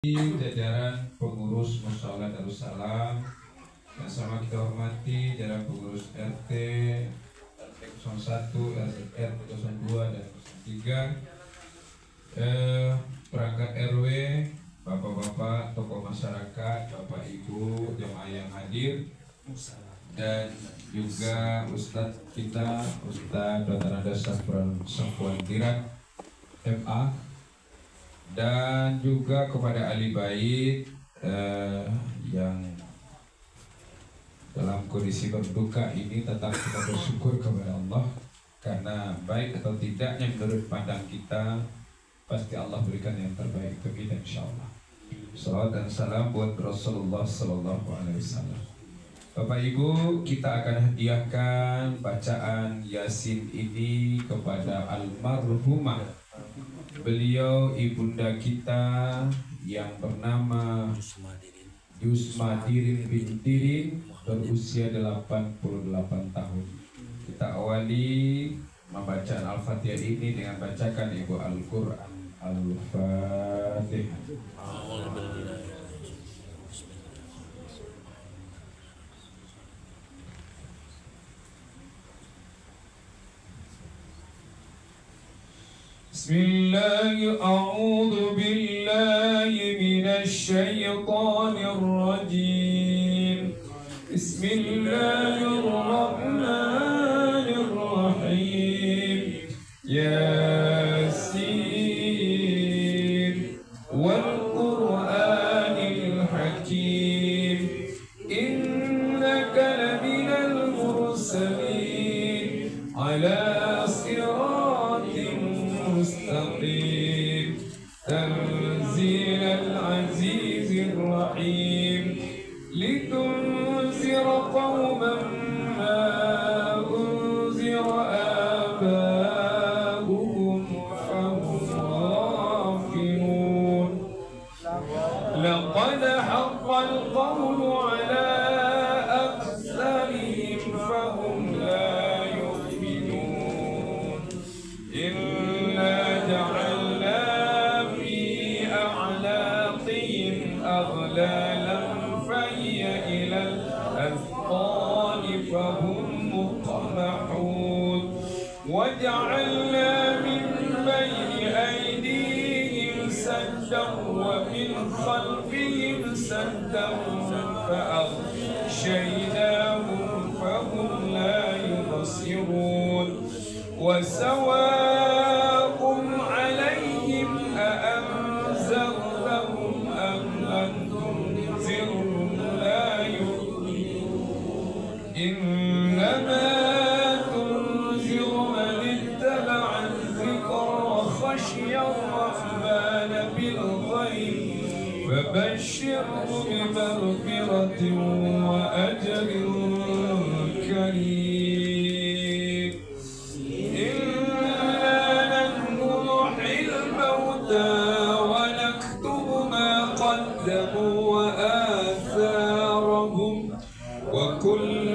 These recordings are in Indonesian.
Jajaran pengurus Mushola Darussalam yang sama kita hormati, jajaran pengurus RT 01, RT 02 dan 03, perangkat RW, bapak-bapak, tokoh masyarakat, bapak ibu, jemaah yang hadir, dan juga Ustadz kita, Ustadz Dr. Andes Safwan Diran MA, dan juga kepada ahli bait yang dalam kondisi berduka ini tetap kita bersyukur kepada Allah, karena baik atau tidaknya menurut pandang kita pasti Allah berikan yang terbaik untuk kita insyaallah. Salawat dan salam buat Rasulullah Sallallahu Alaihi Wasallam. Bapak Ibu, kita akan hadiahkan bacaan Yasin ini kepada almarhumah beliau ibunda kita yang bernama Yusma Dirin bin Dirin, berusia 88 tahun. Kita awali membacaan Al-Fatihah ini dengan bacakan Ibu Al-Quran. Al-Fatihah. Bismillah, a'udzu billahi minasy syaithanir rajim. Bismillahirrahmanirrahim. Yasin wal Qur'anil Hakim. Innaka laminal mursalin ala siratin مستقيم تنزيل العزيز الرحيم لتنذر قوما ما أنذر آباؤهم فهم غافلون لقد حق القول على أكثرهم فهم لا يؤمنون جعلنا في أعناقهم أغلالا فهي إلى الأذقان فهم مقمحون وجعلنا من بين أيديهم سدا ومن خلفهم سدا فأغشيناهم فهم لا يبصرون وسواء عليهم أأنذرتهم أم لم تنذرهم لا يؤمنون إنما تنذر من اتبع الذكر وخشي الرحمن بالغيب فبشره بمغفرة وأجر كريم. ونكتب ما قدموا وآثارهم وكل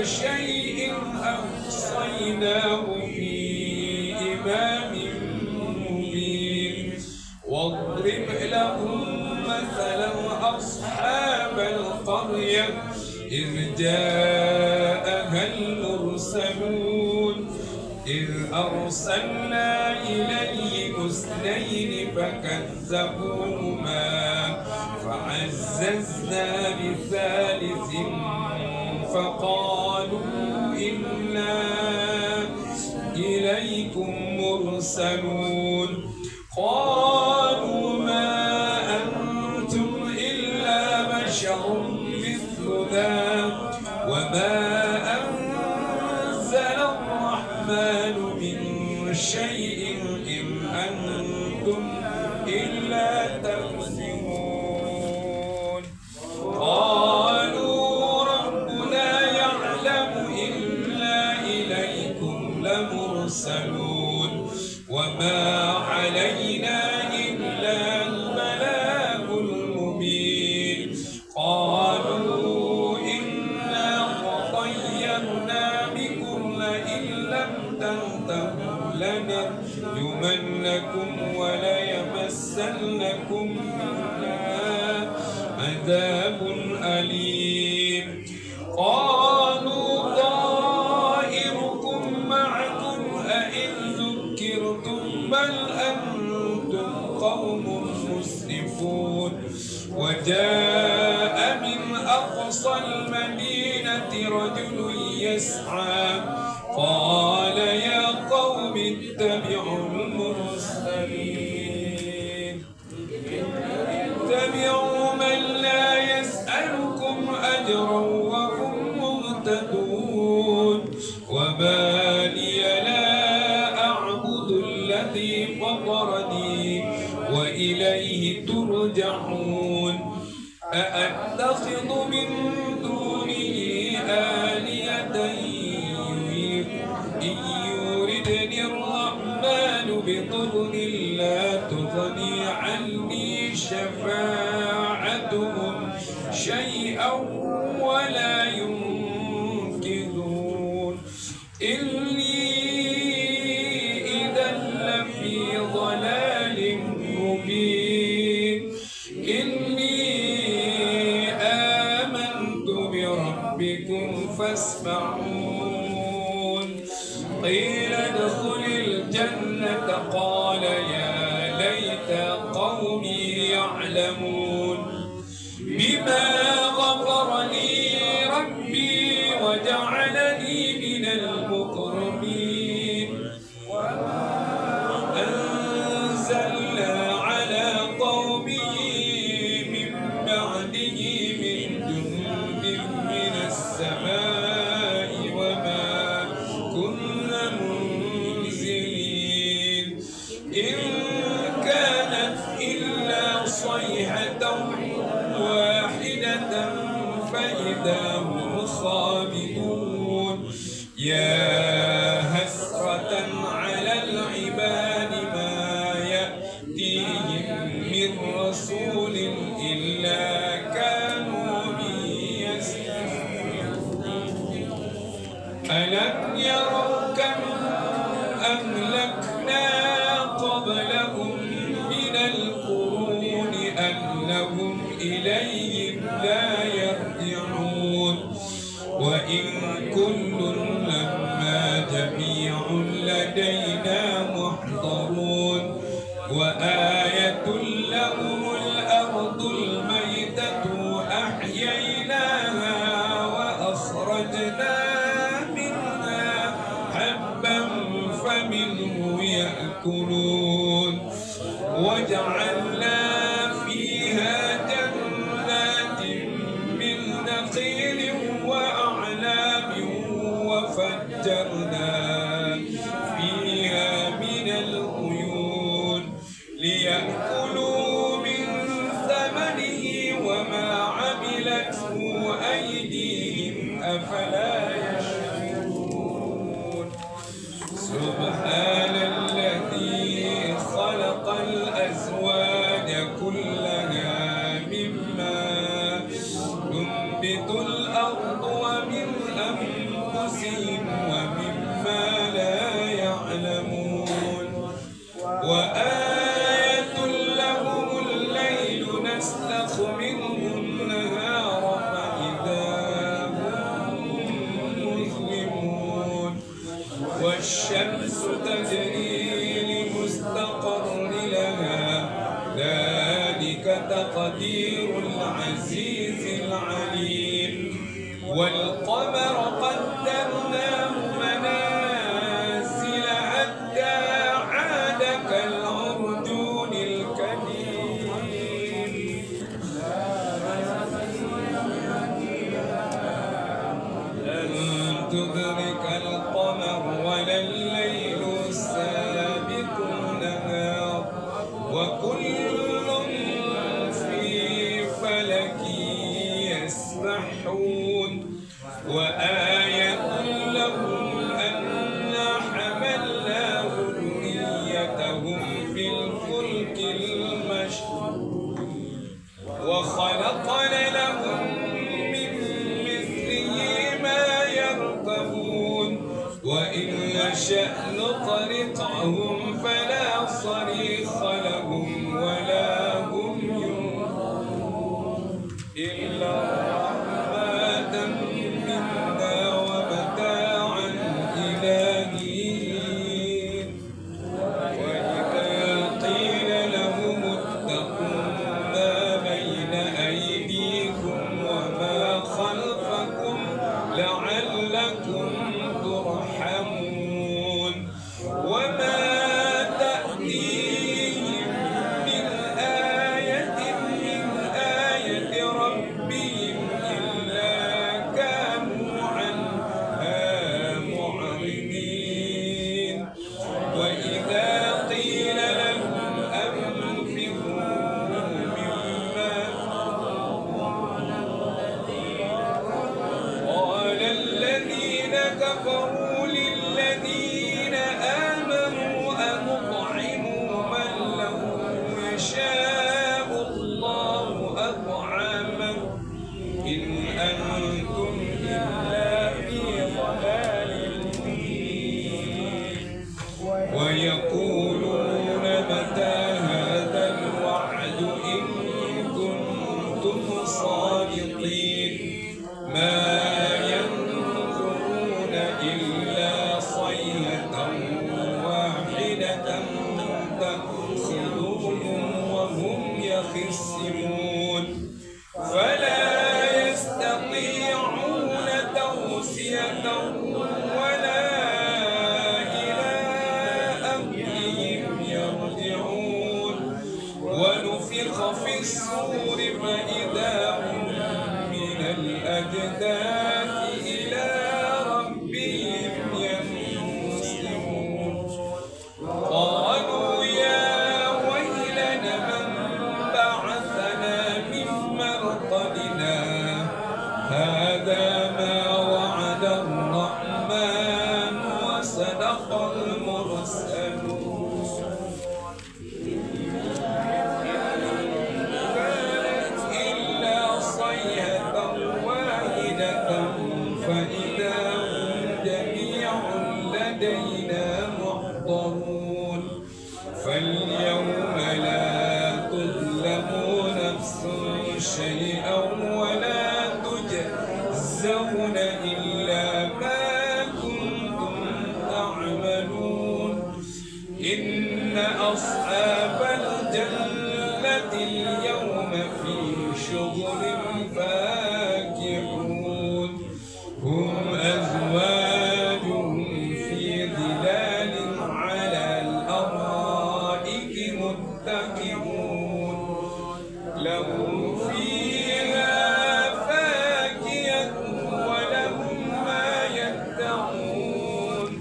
شيء أحصيناه في إمام مبين واضرب لهم مثلا أصحاب القرية إذ جاءها المرسلون إذ أرسلنا إليهم اثنين فكذبوهما فعززنا بثالث فقالوا إنا إليكم مرسلون قالوا ما أنتم إلا بشر مثلنا وما من شيء إن أنتم إلا تكذبون قالوا ربنا يعلم إنا إليكم لمرسلون وما علينا إلا البلاغ المبين قالوا إنا تطيرنا بكم لئن لم تنتهوا لنرجمنكم عذاب أليم قالوا طائركم معكم أئن ذكرتم بل أنتم قوم مسرفون وجاء من أقصى المدينة رجل يسعى قال يا قوم اتبعوا المرسلين اتبعوا من لا يسألكم أجرا وهم مهتدون وما لي لا أعبد الذي فطرني وإليه ترجعون أأتخذ من دونه آلهة إن يردني الرحمن بضر لا تغني عني شفاعتهم شيئا ولا ينقذون إني إذا لفي ضلال مبين إني آمنت بربكم فاسمعون قيل ادخل الجنة قال يا ليت قومي يعلمون بما غفر لي ربي وجعلني من المكرمين أنزلنا على قومه من بعده من جند من السماء وما كنا منزلين إن كانت إلا صيحة واحدة فإذا هم خامدون يا حسرة على العباد ما يأتيهم من رسول إلا كانوا به يستهزئون ألم يروا كم أهلكنا قبلهم من القرون أنهم إليهم لا يرجعون وإن كل لما جميع لدينا محضرون وآية لهم الأرض الميتة أحييناها وأخرجنا منها حبا فمنه يأكلون وجعلنا فيها جنات من نخيل وأعناب وفجرنا فيها من العيون ليأكلوا من ثمره وما عملته أيديهم أفلا يشكرون سبحان الذي خلق الأزواج كلها مما تنبت الأرض ومن أنفسهم ومما لا يعلمون وآية لهم الليل نسلخ منه النهار فإذا هم مظلمون والشمس تجري لمستقر لها ذلك تقدير العزيز العليم والقمر قدرناه منازل حتى عاد كالعرجون القديم لن تدرك القمر ولا الليل سابق النهار وكل في فلك يسبحون وآية لهم أنا حملنا ذريتهم في الفلك المشحون وخلقنا لهم من مثله ما يركبون وإن نشأ نطرقهم فلا صريخ لهم ولا هم ينظرون إلا رحمة منا ومتاعا إلى حين وإذا قيل لهم اتقوا ما بين أيديكم وما خلفكم لعلكم ترحمون وما تأتيهم من آية ربهم إلا كانوا عنها معرضين وإذا قيل لهم أنفقوا مما قال الذين كفروا للذين آمنوا أنطعموا من لو يشاء الله أطعمه إن أنتم إلا في ضلال مبين ويقولون متى هذا الوعد إن كنتم صادقين ما ينظرون إلا صيحة واحدة تأخذهم وهم يخصمون فلا يستطيعون توصية ولا إلى أهلهم يرجعون ونفخ في الصور فإذا هم من الأجداث إلى ربهم ينسلون قالوا يا ويلنا من بعثنا من مرقدنا هذا ما وعد الرحمن وصدق المرسلون كانت إلا صيحة واحدة فإذا هم جميع لدينا محضرون فاليوم لا تظلم نفس شيئا ولا تجزون إلا ما كنتم تعملون إن أصحاب الجنة اليوم في شغل فاكهون هم أزواجهم في ظلال على الأرائك متكئون لهم فيها فاكهة ولهم ما يدعون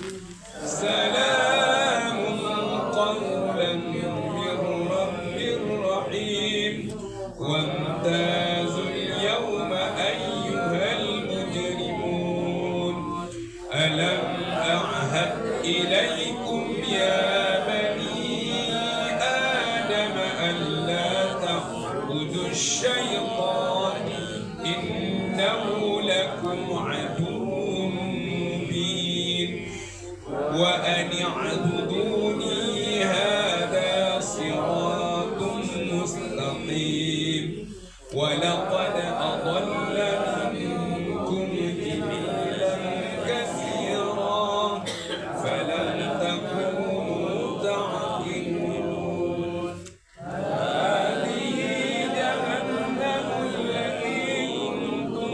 سلام قولا من رب رحيم وامتازوا اليوم أيها المجرمون ألم أعهد إليكم يا بني آدم ألا تعبدوا الشيطان إنه لكم عدو مبين وأن اعبدوني هذا صراط مستقيم ولقد أضل منكم جبلا كثيرا فلم تكونوا تعقلون هذه جهنم التي كنتم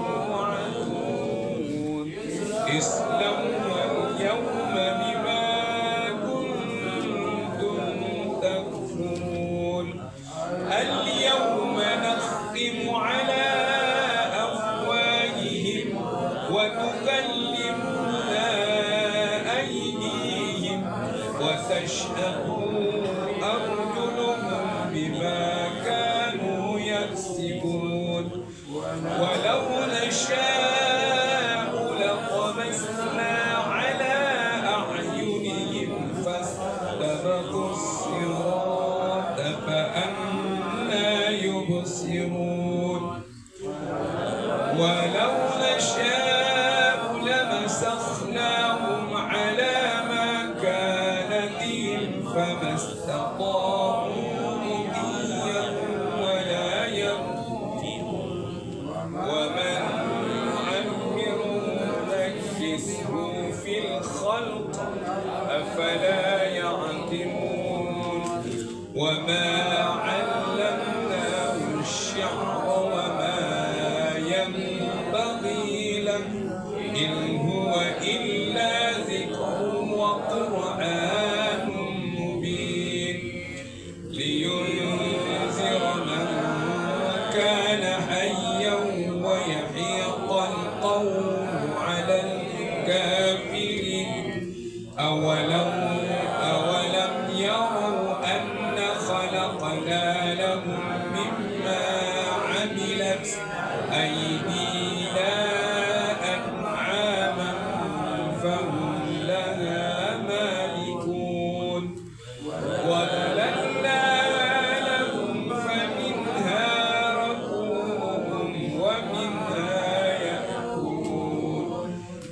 توعدون اصلوها اليوم بما كنتم تكفرون اليوم نختم على أفواههم وتكلمنا أيديهم وتشهد أرجلهم بما كانوا يكسبون ولو نشاء لطمسنا على أعينهم فاستبقوا الصراط فأنى يبصرون ولو نشاء لمسخناهم على مكانتهم فما استطاعوا مضيا ولا يرجعون ينبغي له إن هو إلا ذكر وقرآن مبين لينذر من كان حيا ويحيق القول على الكافرين أولم يروا أن خلقنا لهم مما عملت أيدينا أنعاما فهم لها مالكون وذللناها لهم فمنها ركوبهم ومنها يأكلون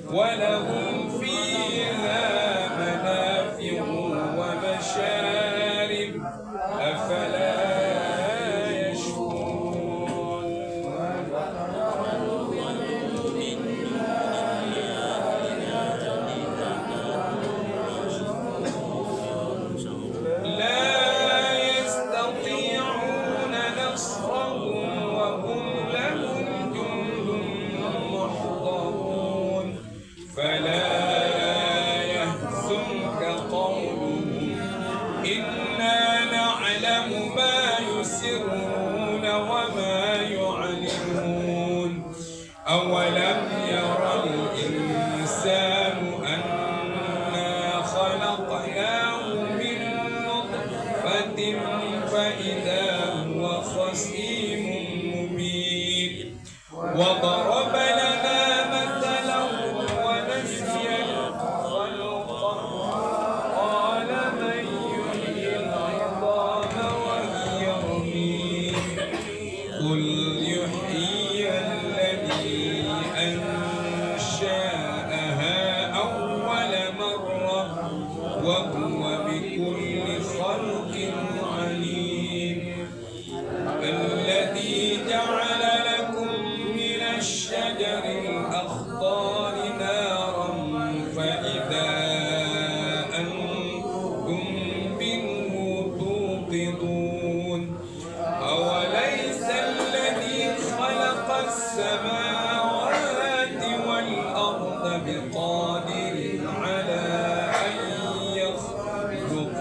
ولهم فيها منافع ومشارب أفلا يشكرون لا يستطيعون نصرهم وهم لهم جند محضرون فلا يحزنك قولهم إنا نعلم ما يسرون وما يعلنون أولم يرى الإنسان أنا خلقناه من نطفة فإذا هو خصيم مبين وضرب لنا مثلا ونسي الخلق قال من يحيي العظام وهي رميم قل يحيي الذي أنشأها أول مرة وهو بكل خلق عليم الذي جعل لكم من الشجر الأخضر نارا فإذا أنتم منه توقدون أوليس الذي خلق السماوات والأرض بقادر على أن يخلق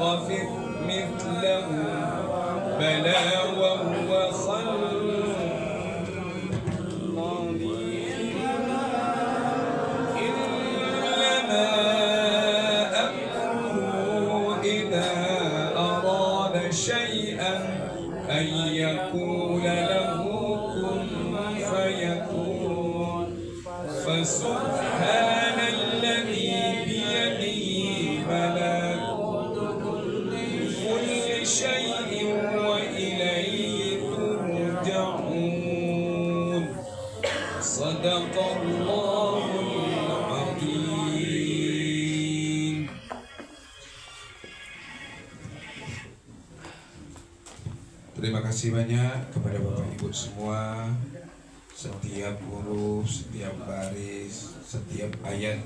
مثلهم بلى وهو خلق إنما أمره إذا أراد شيئا أن يقول له كن فيكون فسبحان الذي بيده ملكوت كل شيء وإليه ترجعون صدق الله العظيم. Terima kasih banyak kepada Bapak Ibu semua. Setiap huruf, setiap baris, setiap ayat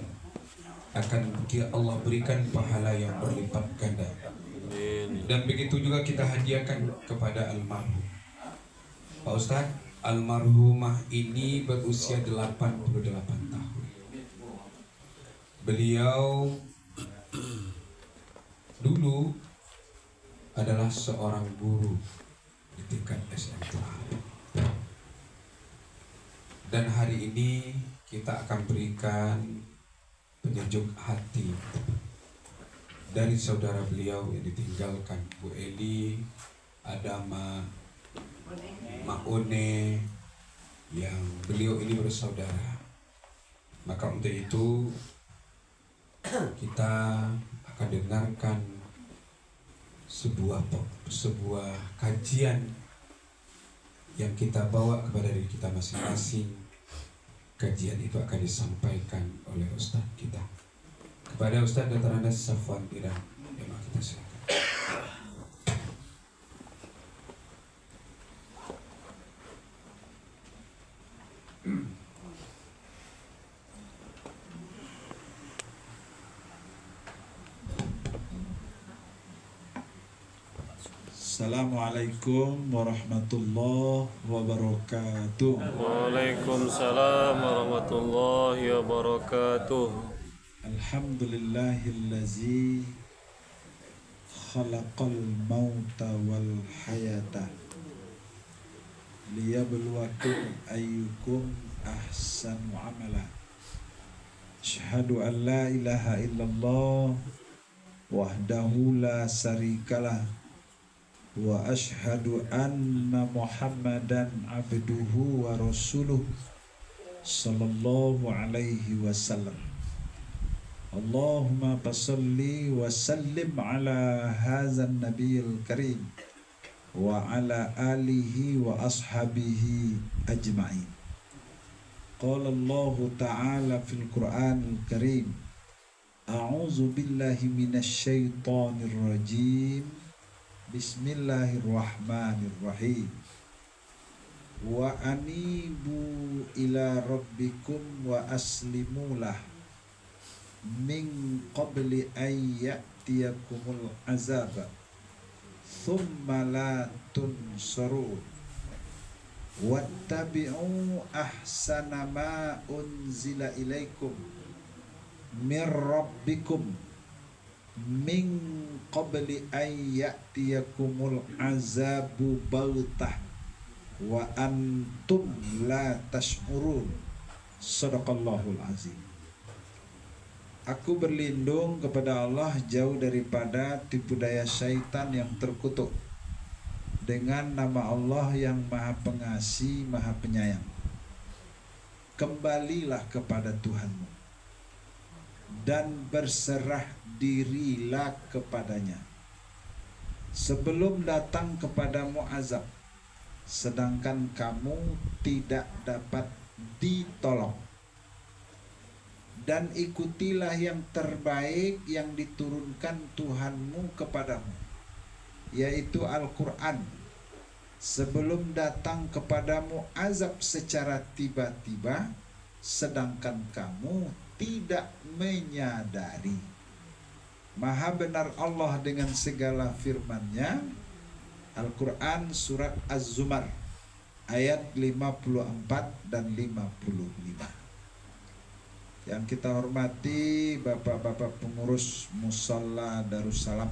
akan Allah berikan pahala yang berlipat ganda. Dan begitu juga kita hadiahkan kepada almarhum. Pak Ustadz, almarhumah ini berusia 88 tahun. Beliau dulu adalah seorang guru di tingkat SMA. Dan hari ini kita akan berikan penyejuk hati dari saudara beliau yang ditinggalkan, Bu Eli, Adama, Maone, yang beliau ini bersaudara. Maka untuk itu kita akan dengarkan sebuah kajian yang kita bawa kepada diri kita masing-masing. Kajian itu akan disampaikan oleh Ustadz kita. Kepada Ustadz Dr. Andes Safwan Iran, yang kita silakan. Assalamualaikum warahmatullahi wabarakatuh. Waalaikumsalam warahmatullahi wabarakatuh. Alhamdulillahillazi khalaqal mauta wal hayata liyabluwakum ayyukum ahsanu amala. Asyhadu an la ilaha illallah wahdahu la syarikalah wa asyhadu anna Muhammadan abduhu wa rasuluh sallallahu alaihi wasallam. Allahumma basalli wa sallim ala hadzal nabiyil karim wa ala alihi wa ashabihi ajma'in. Qala Allah ta'ala fil Qur'anil Karim, a'udzu billahi minasy syaithanir rajim. Bismillahirrahmanirrahim. Wa anibu ila rabbikum wa aslimulah min qabli an ya'tiyakumul azab thumma la tunsarun wattabi'u ahsana ma unzila ilaikum mir rabbikum min qabli an ya'tiyakumul azabu bautah wa antum la tash'urun. Shadaqallahul azim. Aku berlindung kepada Allah jauh daripada tipu daya syaitan yang terkutuk, dengan nama Allah yang Maha Pengasih, Maha Penyayang. Kembalilah kepada Tuhanmu dan berserah dirilah kepadanya sebelum datang kepadamu azab, sedangkan kamu tidak dapat ditolong. Dan ikutilah yang terbaik yang diturunkan Tuhanmu kepadamu, yaitu Al-Quran, sebelum datang kepadamu azab secara tiba-tiba, sedangkan kamu tidak menyadari. Maha benar Allah dengan segala firman-Nya. Al-Quran surat Az-Zumar ayat 54 dan 55. Yang kita hormati Bapak-bapak pengurus Musalla Darussalam,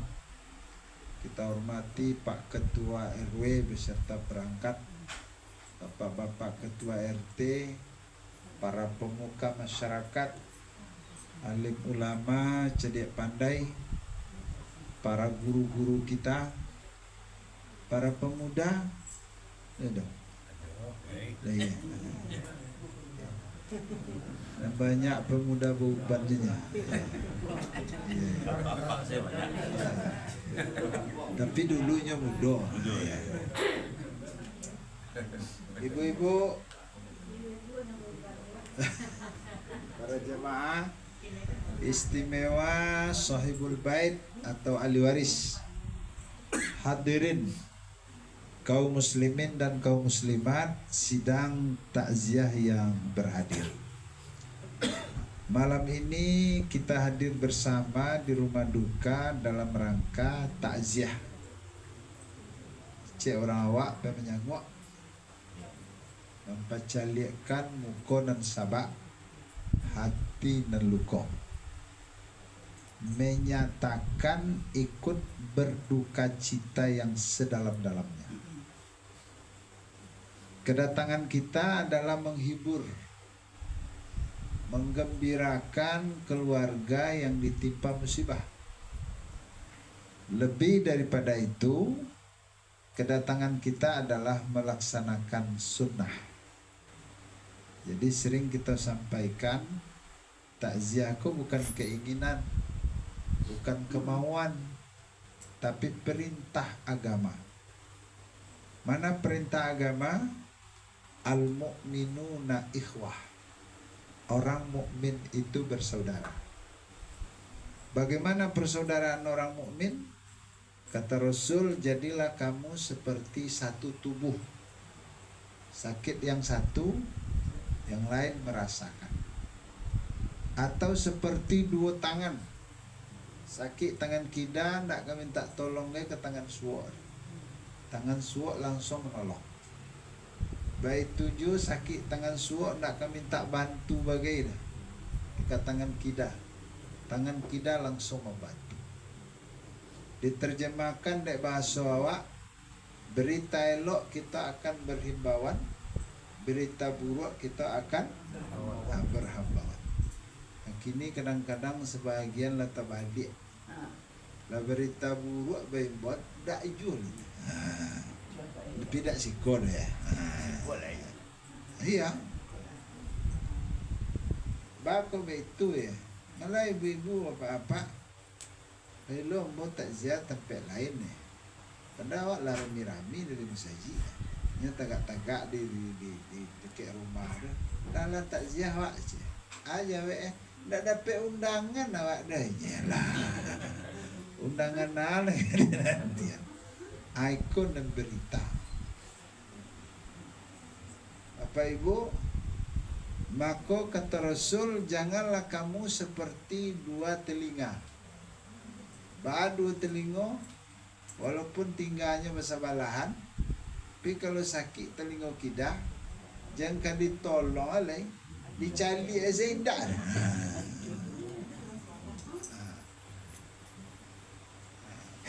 kita hormati Pak Ketua RW beserta perangkat, Bapak-bapak Ketua RT, para pemuka masyarakat, alim ulama, cerdik pandai, para guru-guru kita, para pemuda, banyak pemuda bebannya. Tapi dulunya muda. Ibu-ibu, para jemaah istimewa sahibul bait atau ahli waris, hadirin kaum muslimin dan kaum muslimat sidang takziah yang berhadir. Malam ini kita hadir bersama di rumah duka dalam rangka takziah. Cek orang awak menyanggup mempacalikan muka dan sabak, hati dan luka, menyatakan ikut berduka cita yang sedalam-dalamnya. Kedatangan kita adalah menghibur, menggembirakan keluarga yang ditimpa musibah. Lebih daripada itu, kedatangan kita adalah melaksanakan sunnah. Jadi sering kita sampaikan, takziahku bukan keinginan, bukan kemauan, tapi perintah agama. Mana perintah agama? Al-mu'minuna ikhwah. Orang mukmin itu bersaudara. Bagaimana persaudaraan orang mukmin? Kata Rasul, jadilah kamu seperti satu tubuh. Sakit yang satu, yang lain merasakan. Atau seperti dua tangan. Sakit tangan kiri, nak minta tolong ke tangan suar. tangan suok langsung menolong. Baik tujuh sakit tangan suok nak kami minta bantu bagai dah. Dekat tangan kida langsung membantu. Diterjemahkan dari bahasa awak, berita elok kita akan berhimbauan, berita buruk kita akan berhimbauan. Kini kadang-kadang sebahagian lah terbalik. Lah berita buruk berhimbauan tak ijul. Tapi tak sikon ya. Iya. Bako itu ya. Malah ibu-ibu apa-apa belum mau takziah tempat lain ya. Pada awak lah rami-rami dari masjid. Nya tagak-tagak di dekat rumah dah. Dalam takziah awak je. Aja ndak dapat undangan awak dah. Yalah. Undangan ala nanti. Ikon dan berita. Bapak Ibu, maka kata Rasul, janganlah kamu seperti dua telinga. Dua telinga, walaupun tinggalnya bersebelahan, tapi kalau sakit telinga kita, jangan ditolong oleh, dicari aja indah.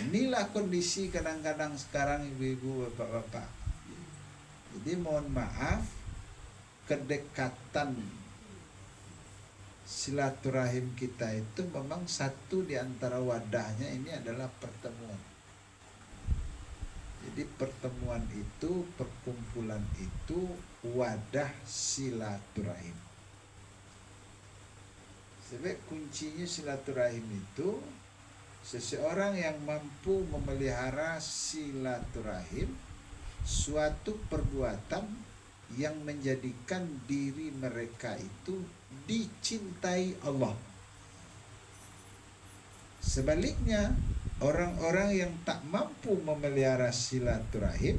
Inilah kondisi kadang-kadang sekarang ibu-ibu, bapak-bapak. Jadi mohon maaf, kedekatan silaturahim kita itu memang satu di antara wadahnya ini adalah pertemuan. Jadi pertemuan itu, perkumpulan itu wadah silaturahim. Sebab kuncinya silaturahim itu seseorang yang mampu memelihara silaturahim, suatu perbuatan yang menjadikan diri mereka itu dicintai Allah. Sebaliknya, orang-orang yang tak mampu memelihara silaturahim,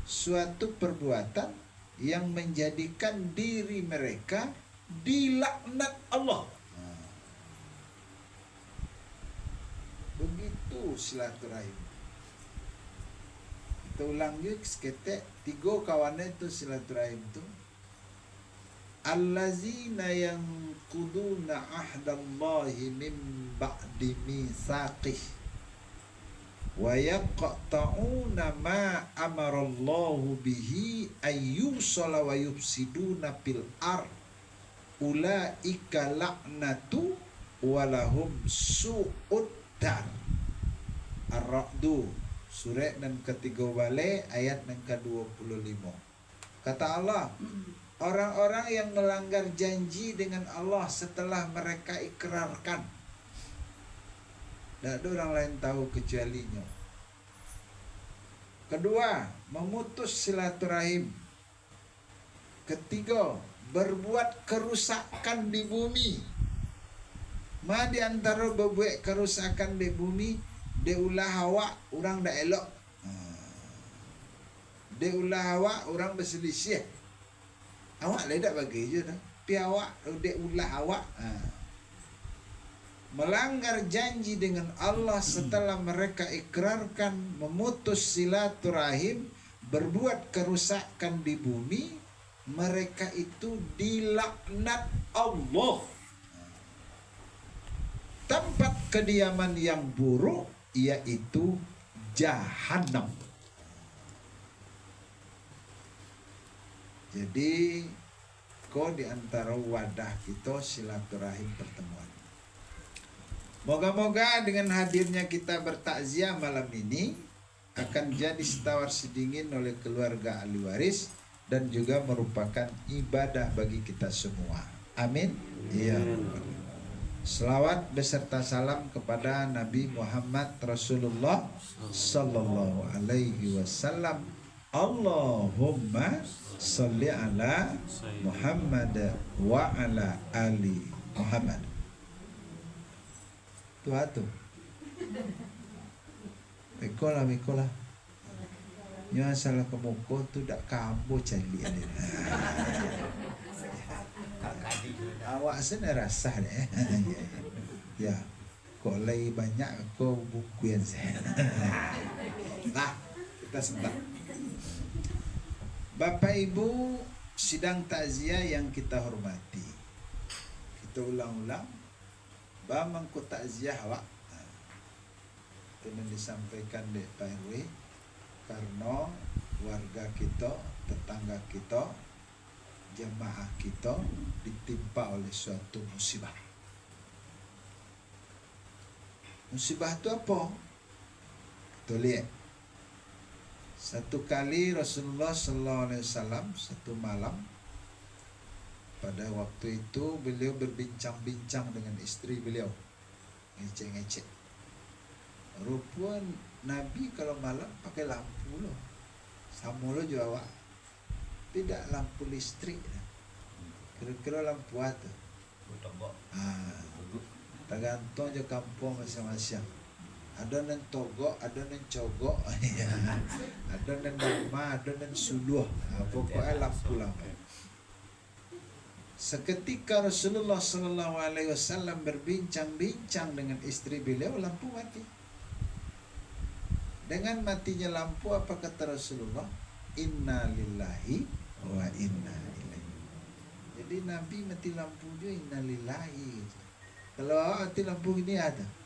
suatu perbuatan yang menjadikan diri mereka dilaknat Allah. Begitu silaturahim. Kita ulang yuk seketek. 3 kawannya itu silaturahim itu. Allazina yanquduna ahdallahi min ba'di mitsaqih wa yaqta'una ma amarallahu bihi ayyusala wa yufsiduna fil ard ulaika la'natu walahum su'ud dar. Ar-Ra'du surat yang ketiga balik ayat yang ke-25. Kata Allah, orang-orang yang melanggar janji dengan Allah setelah mereka ikrarkan, tidak ada orang lain tahu kecualinya. Kedua, memutus silaturahim. Ketiga, berbuat kerusakan di bumi. Ma di antara berbuat kerusakan di bumi, dia ulah awak orang dak elok. Dia ulah awak orang berselisih. Awak lah dak bagi je dah. Pi awak dia ulah awak. Melanggar janji dengan Allah setelah mereka ikrarkan, memutus silaturahim, berbuat kerusakan di bumi, mereka itu dilaknat Allah. Tempat kediaman yang buruk yaitu Jahannam. Jadi di antara wadah kita silaturahim pertemuan. Moga-moga dengan hadirnya kita bertakziah malam ini akan jadi setawar sedingin oleh keluarga ahli waris dan juga merupakan ibadah bagi kita semua. Amin. Ya Rabbal. Selawat beserta salam kepada Nabi Muhammad Rasulullah sallallahu alaihi wasallam. Allahumma sholli ala Muhammad wa ala ali Muhammad. Tuh. Mikola. Nyo salah kemuko tu dak kambo cali ada. Awak sana rasa deh. Ya. Kok lagi banyak kau buku yang saya. Nah, Kita sebentar. Bapak Ibu sidang takziah yang kita hormati, kita ulang-ulang bamangku takziah awak ini disampaikan di Pak RW karena warga kita, tetangga kita, jemaah kita ditimpa oleh suatu musibah. Musibah itu apa? Kita lihat. Satu kali Rasulullah SAW satu malam, pada waktu itu beliau berbincang-bincang dengan istri beliau, ngecek-ngecek. Rupanya Nabi kalau malam pakai lampu loh, sama lo juga awak. Tidak lampu listrik, kira-kira lampu apa? Tergantung aja kampung masing-masing. Ada yang togok, ada yang cogok, ada yang dama, ada yang suluh. Pokoknya lampu-lampu. Seketika Rasulullah SAW berbincang-bincang dengan istri beliau, lampu mati. Dengan matinya lampu, apa kata Rasulullah? Inna lillahi wa inna ilaihi. Jadi Nabi mati lampu juga inna lillahi. Kalau mati lampu ini ada.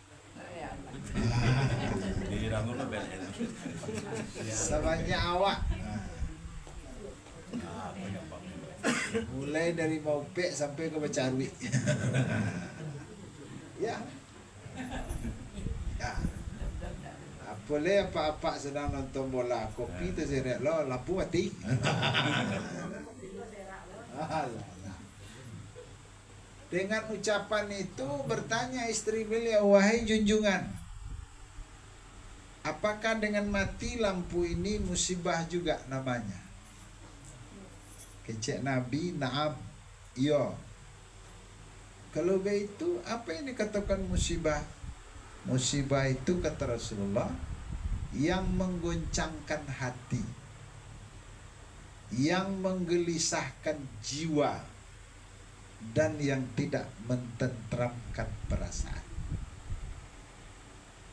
Sebanyak awak. Mulai dari Maupek sampai ke Becarwi. Ya. Ya. Boleh apa-apa sedang nonton bola, kopi terseret lo, lampu mati. Dengan ucapan itu bertanya istri beliau, wahai junjungan, apakah dengan mati lampu ini musibah juga namanya? Kecek Nabi, naam, iya. Kalau begitu, apa yang dikatakan musibah? Musibah itu kata Rasulullah, yang menggoncangkan hati, yang menggelisahkan jiwa, dan yang tidak mententramkan perasaan.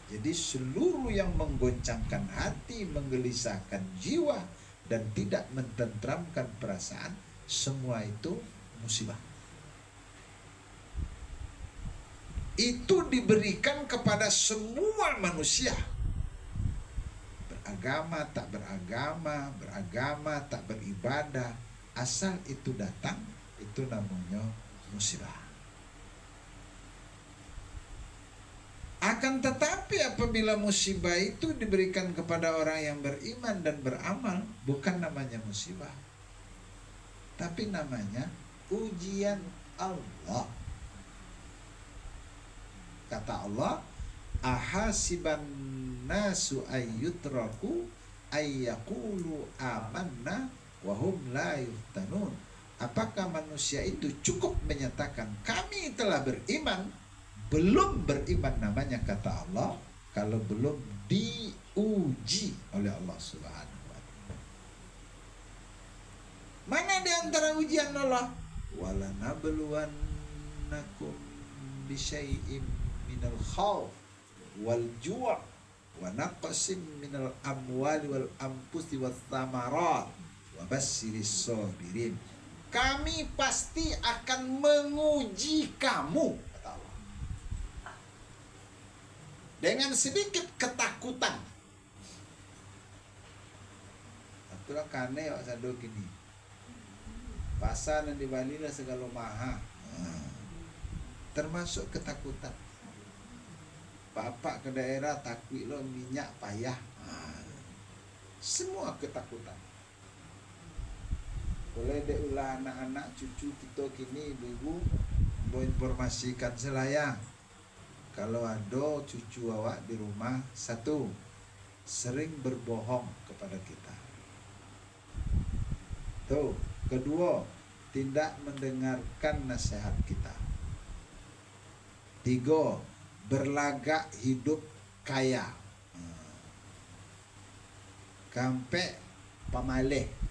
Jadi seluruh yang menggoncangkan hati, menggelisahkan jiwa, dan tidak mententramkan perasaan, semua itu musibah. Itu diberikan kepada semua manusia, beragama tak beragama, beragama tak beribadah, asal itu datang, itu namanya musibah. Akan tetapi apabila musibah itu diberikan kepada orang yang beriman dan beramal, bukan namanya musibah, tapi namanya ujian Allah. Kata Allah, ahasiban nasu ayyutraku ayyaqulu amanna wa hum la yuftanun. Apakah manusia itu cukup menyatakan kami telah beriman? Belum beriman namanya kata Allah kalau belum diuji oleh Allah Subhanahu wa ta'ala. Mana di antara ujian Allah? Wala nabluwannakum bisyai'im minal khawf wal ju' wa naqsim minal amwali wal anfusi was thamarat wa bassiris sabirin. Kami pasti akan menguji kamu, kata Allah, dengan sedikit ketakutan. Itulah kane wak sado kini. Pasar yang di Bali lah segala maha. Termasuk ketakutan. Bapak ke daerah takut lo minyak payah. Semua ketakutan. Boleh dek ulah anak-anak cucu kita kini, ibu-ibu mau informasikan selaya. Kalau ada cucu awak di rumah, satu, sering berbohong kepada kita. Tuh, kedua, tidak mendengarkan nasihat kita. Tiga, berlagak hidup kaya. Kampe pamaleh.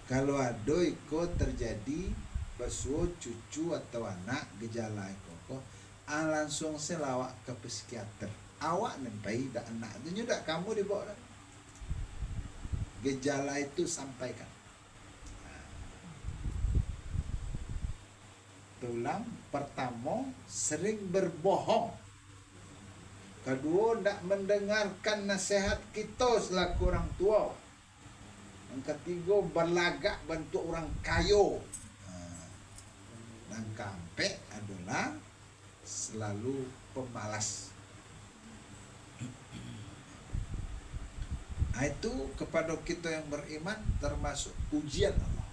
Kalau ada ikut terjadi basuh cucu atau anak gejala koko, langsung selawak ke psikiater. Awak nempai dak anak itu nyudak kamu dibawa. Gejala itu sampaikan. Tulang pertama, sering berbohong. Kedua, tidak mendengarkan nasihat kita selaku orang tua. Yang ketiga, berlagak bentuk orang kayo. Dan keempat adalah selalu pemalas. Itu kepada kita yang beriman termasuk ujian Allah.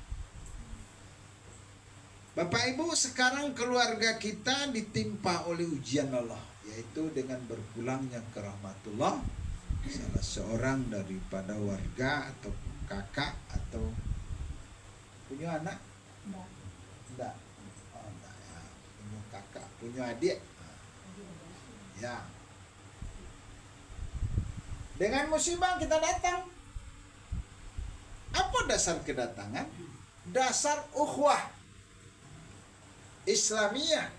Bapak Ibu, sekarang keluarga kita ditimpa oleh ujian Allah, yaitu dengan berpulangnya ke rahmatullah salah seorang daripada warga atau kakak atau punya anak? Enggak. Oh, enggak ya. Punya kakak, punya adik. Ya. Dengan musibah kita datang. Apa dasar kedatangan? Dasar ukhuwah Islamiyah,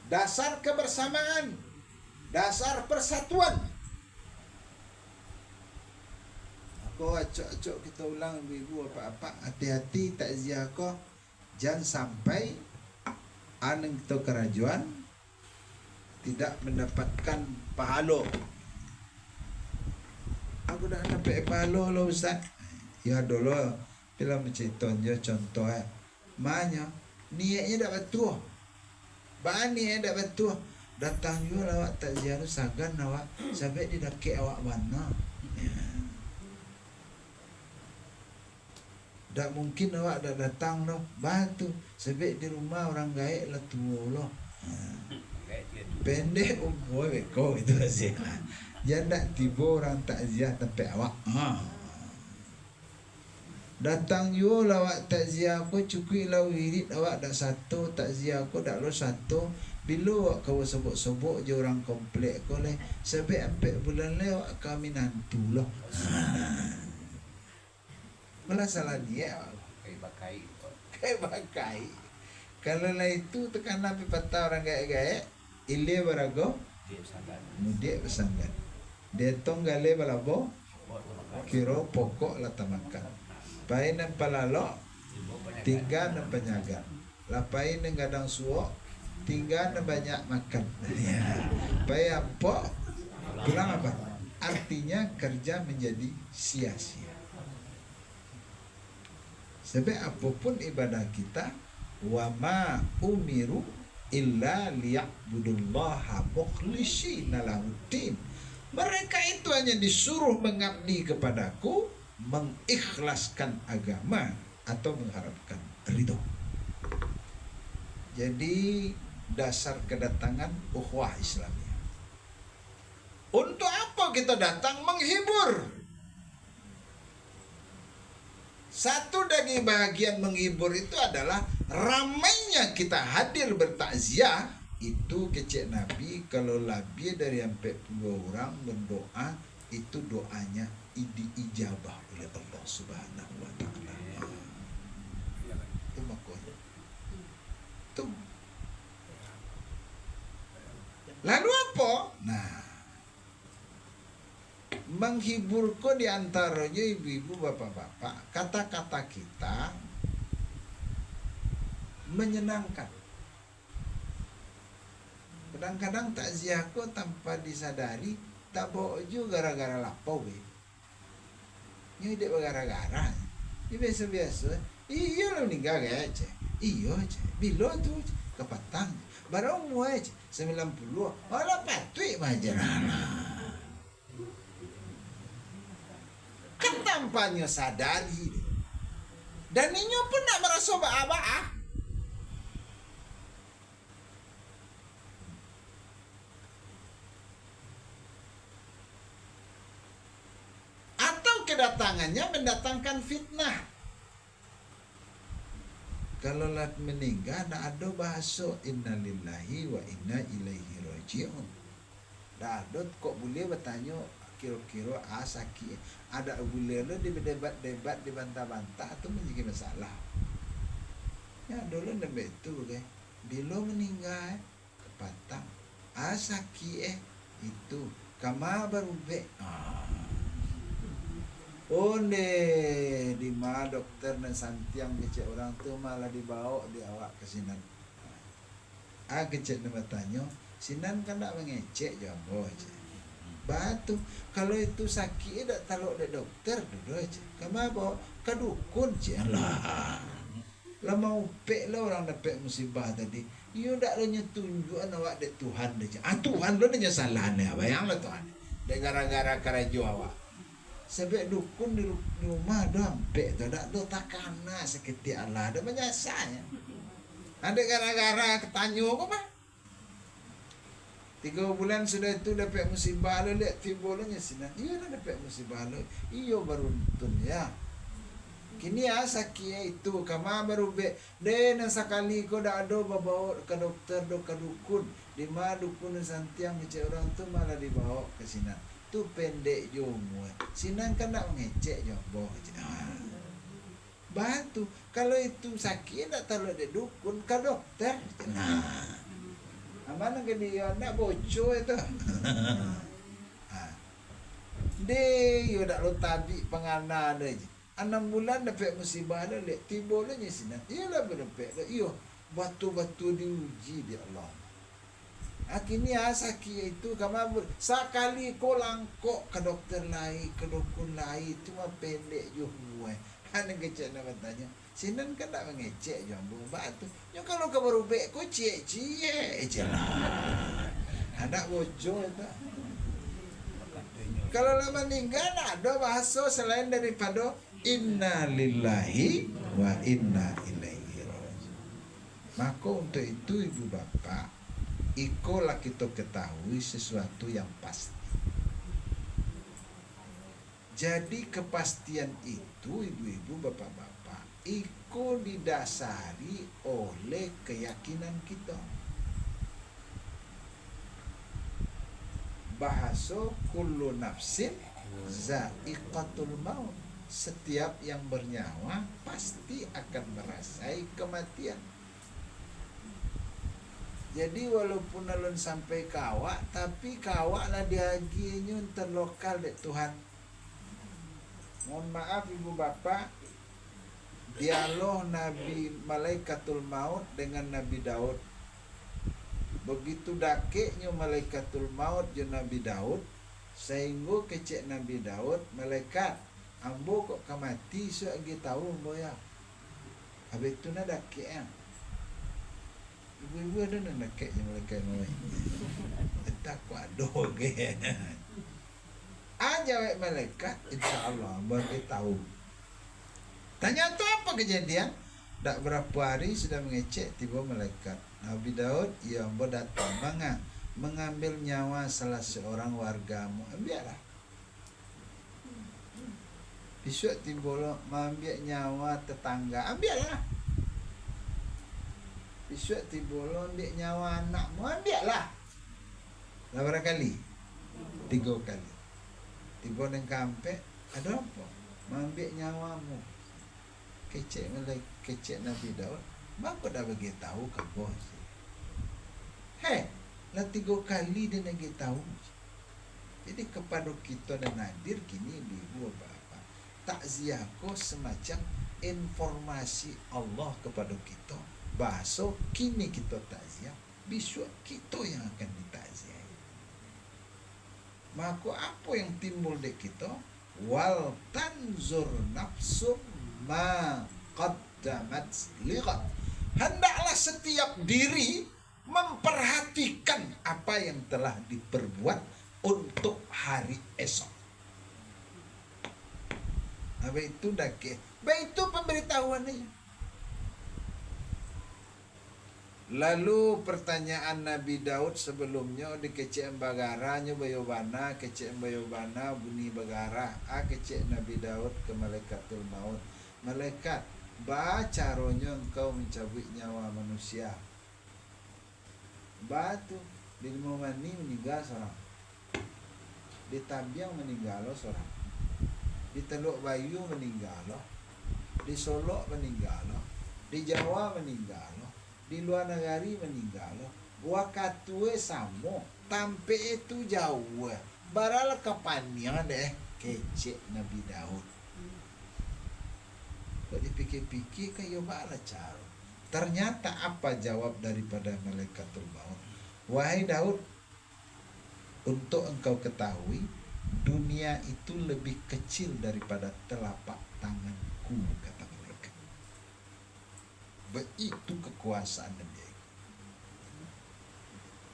dasar kebersamaan, dasar persatuan. Aku acok-acok kita ulang ibu apa-apa, hati-hati takziah kau, jangan sampai anak kita kerajuan tidak mendapatkan pahala. Aku dah dapat pahala lah Ustaz. Ya dulu bila menceritakan contoh maknya niatnya tak betul. Bahan niatnya tak betul. Datang juga awak takziah tu sagan awak sampai dia dakik awak mana. Tak mungkin awak dah datang tu. Bahan tu sampai di rumah orang gaib lah tua lah. Pendek umur beko itu asyik. Jangan tak tiba orang takziah tempat awak. Datang yo lawak takziah aku cukup lah wirid awak dak satu takziah aku dak lo satu bila awak kau sobok-sobok je orang komplek kau le sampai 4 bulan le awak kami nantu lah. Malah salah dia kai bakai. Kalau lah itu tekan api patah orang gaek-gaek ile barago mudik pesanggan. Detong gale balabo kiro pokok lah tamakan. Pain yang palalo, tinggal dan penyaga. Lapain yang gadang suo, tinggal dan banyak makan. Pain apa? Pulang apa? Artinya kerja menjadi sia-sia. Sebab apapun ibadah kita, wama umiru illa liya'budullaha mukhlishina lahuddin. Mereka itu hanya disuruh mengabdi kepadaku, mengikhlaskan agama atau mengharapkan ridho. Jadi dasar kedatangan ukhuwah Islamiyah. Untuk apa kita datang? Menghibur. Satu dari bagian menghibur itu adalah ramainya kita hadir bertakziah. Itu kecil Nabi kalau lebih dari 40 orang berdoa, itu doanya diijabah oleh Allah Subhanahu wa taala. Itu makanya. Itu. Lalu apa? Nah, menghiburku di antaranya ibu-ibu, bapak-bapak, kata-kata kita menyenangkan. Kadang-kadang takziahku tanpa disadari tak bawa juga gara-gara lapau ini dia gara-gara ini biasa-biasa iya lah meninggal aja iya aja bila tu kepatang baru umur aja 90 malah patut majarana kan tampaknya sadari dan ini pun nak merasa ba'a-ba'a. Kedatangannya mendatangkan fitnah. Kalau lah meninggal ada bahasa innalillahi wa inna ilaihi raji'un. Dah ada kok boleh bertanya kira-kira sakit. Ada boleh lo debat-debat dibantah-bantah tu menjadi masalah. Ya dulu nembe itu kan. Bila meninggal kepatang sakit itu kama berubah. Onde di ma dokter dan santiang kecek orang tu malah dibawa di awak ke sinan. Kecek nama tanya, sinan kan tak mengecek jambo aja. Batu kalau itu sakit tak taluk de dokter dulu aja. Kenapa? Kadukun je lah. Lama upek lah orang dapat musibah tadi. You tak ada tunjukan awak de Tuhan aja. Tuhan lo nya salah ni, bayang lah Tuhan. De gara-gara karajo awak. Sebab dukun di rumah dah ampek tu dak do takana seketik Allah dah menyasanya. Ada gara-gara ketanyo apa mah? 3 bulan sudah itu dapat musibah lo lihat timbolnya sinan. Iya lah dapat musibah lo. Iyo baru tuntun ya. Kini sakit itu kama baru be den sekali ko dak ada bawa ke dokter do ke dukun. Di mana dukun santiang ngecek orang tu malah dibawa ke sinan. Tu pendek jomo. Sinan kan nak ngecek jombo. Batu kalau itu sakit tak tahu ada dukun ke dokter. Mana ke dia nak bocor itu. Dia yo dak lo tabi pengana ada je. 6 bulan dapat musibah dah lek tiba dah sini. Iyalah berdapat dah. Iyo batu-batu diuji dia Allah. Akhirnya sakit itu kamu sekali ko langkok ke dokter lain, ke dukun lain itu mah pendek je huai. Hanya kecek nak tanya. Sinan kan tak mengecek jambu batu. Yang kalau kau baru bek kau cie je lah. Anak bocor itu. Kalau lama meninggal ada bahasa selain daripada inna lillahi wa inna ilaihi raji'un. Maka untuk itu ibu bapa, ikolah kita ketahui sesuatu yang pasti. Jadi kepastian itu ibu-ibu bapak-bapak, iko didasari oleh keyakinan kita. Bahasa kullu nafsin za'iqatul maut. Setiap yang bernyawa pasti akan merasai kematian. Jadi walaupun alun sampai kawak, tapi kawak lah dihaginya terlokal dek Tuhan. Mohon maaf ibu bapa, dialog Nabi Malaikatul Maut dengan Nabi Daud. Begitu dakeknya Malaikatul Maut je Nabi Daud, sehingga kecek Nabi Daud, malaikat, ambo kok kamati so agi tahu ambo ya. Habis itu nak dakek ya. Ibu-ibu ada nak dakeknya malaikat mau. Tak kuat doge. Jawab malaikat, insya-Allah baru tahu. Tanya tu apa kejadian? Tak berapa hari sudah mengecek tiba malaikat. Nabi Daud ia datang mengambil nyawa salah seorang wargamu. Biarlah. Besok tiba mengambil nyawa tetangga. Biarlah. Besok tiba ambil nyawa anakmu. Biarlah. Berapa kali? 3 kali. Tiba nang kampek, ada apa? Mengambil nyawamu. Kecek Nabi Daud. Bapa dah bagi tahu ke bos. Hei, lah 3 kali dia nak tahu. Jadi kepada kita dan hadir kini ibu bapa, takziah ko semacam informasi Allah kepada kita. Bahasa kini kita takziah, besok kita yang akan ditakziah. Maka apa yang timbul di kita? Wal tanzur nafsum ma qaddamat liqad. Hendaklah setiap diri memperhatikan apa yang telah diperbuat untuk hari esok. Habis itu dake. Baik itu pemberitahuannya. Lalu pertanyaan Nabi Daud sebelumnya dikecek bagaranya bayobana, kecek bayobana bunyi bagara. Kecek Nabi Daud ke Malaikatul Maut. Malaikat, caranya engkau mencabut nyawa manusia. Batu di Mani meninggal seorang. Di Tabiang meninggal seorang. Di Teluk Bayu meninggal. Di Solok meninggal. Di Jawa meninggal. Di luar negari meninggal. Wakatue samo. Tampe itu jauh. Baral kapanya deh. Kecek Nabi Daud. dipikir-pikir kayak bala cara. Ternyata apa jawab daripada malaikatul maut? Wahai Daud, untuk engkau ketahui, dunia itu lebih kecil daripada telapak tanganku, kata malaikat. Begitu kekuasaan dan dia.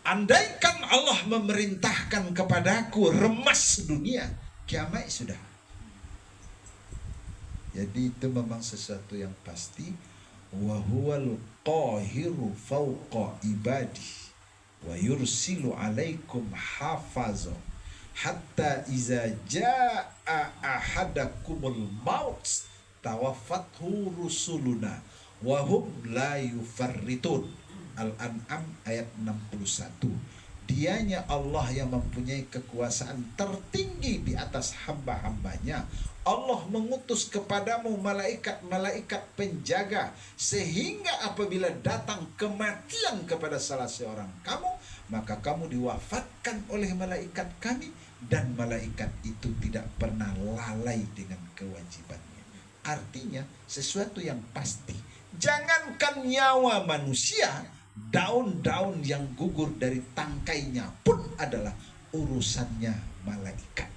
Andaikan Allah memerintahkan kepadaku remas dunia, kiamat sudah. Jadi itu memang sesuatu yang pasti. Wa huwal qahiru fawqa ibadi wa yursilu alaikum hafaza hatta iza jaa ahadakumul maut tawaffathu rusuluna wa hum la yufarritun. Al-An'am ayat 61. Dianya Allah yang mempunyai kekuasaan tertinggi di atas hamba-hambanya. Allah mengutus kepadamu malaikat-malaikat penjaga, sehingga apabila datang kematian kepada salah seorang kamu, maka kamu diwafatkan oleh malaikat kami, dan malaikat itu tidak pernah lalai dengan kewajibannya. Artinya sesuatu yang pasti. Jangankan nyawa manusia, daun-daun yang gugur dari tangkainya pun adalah urusannya malaikat.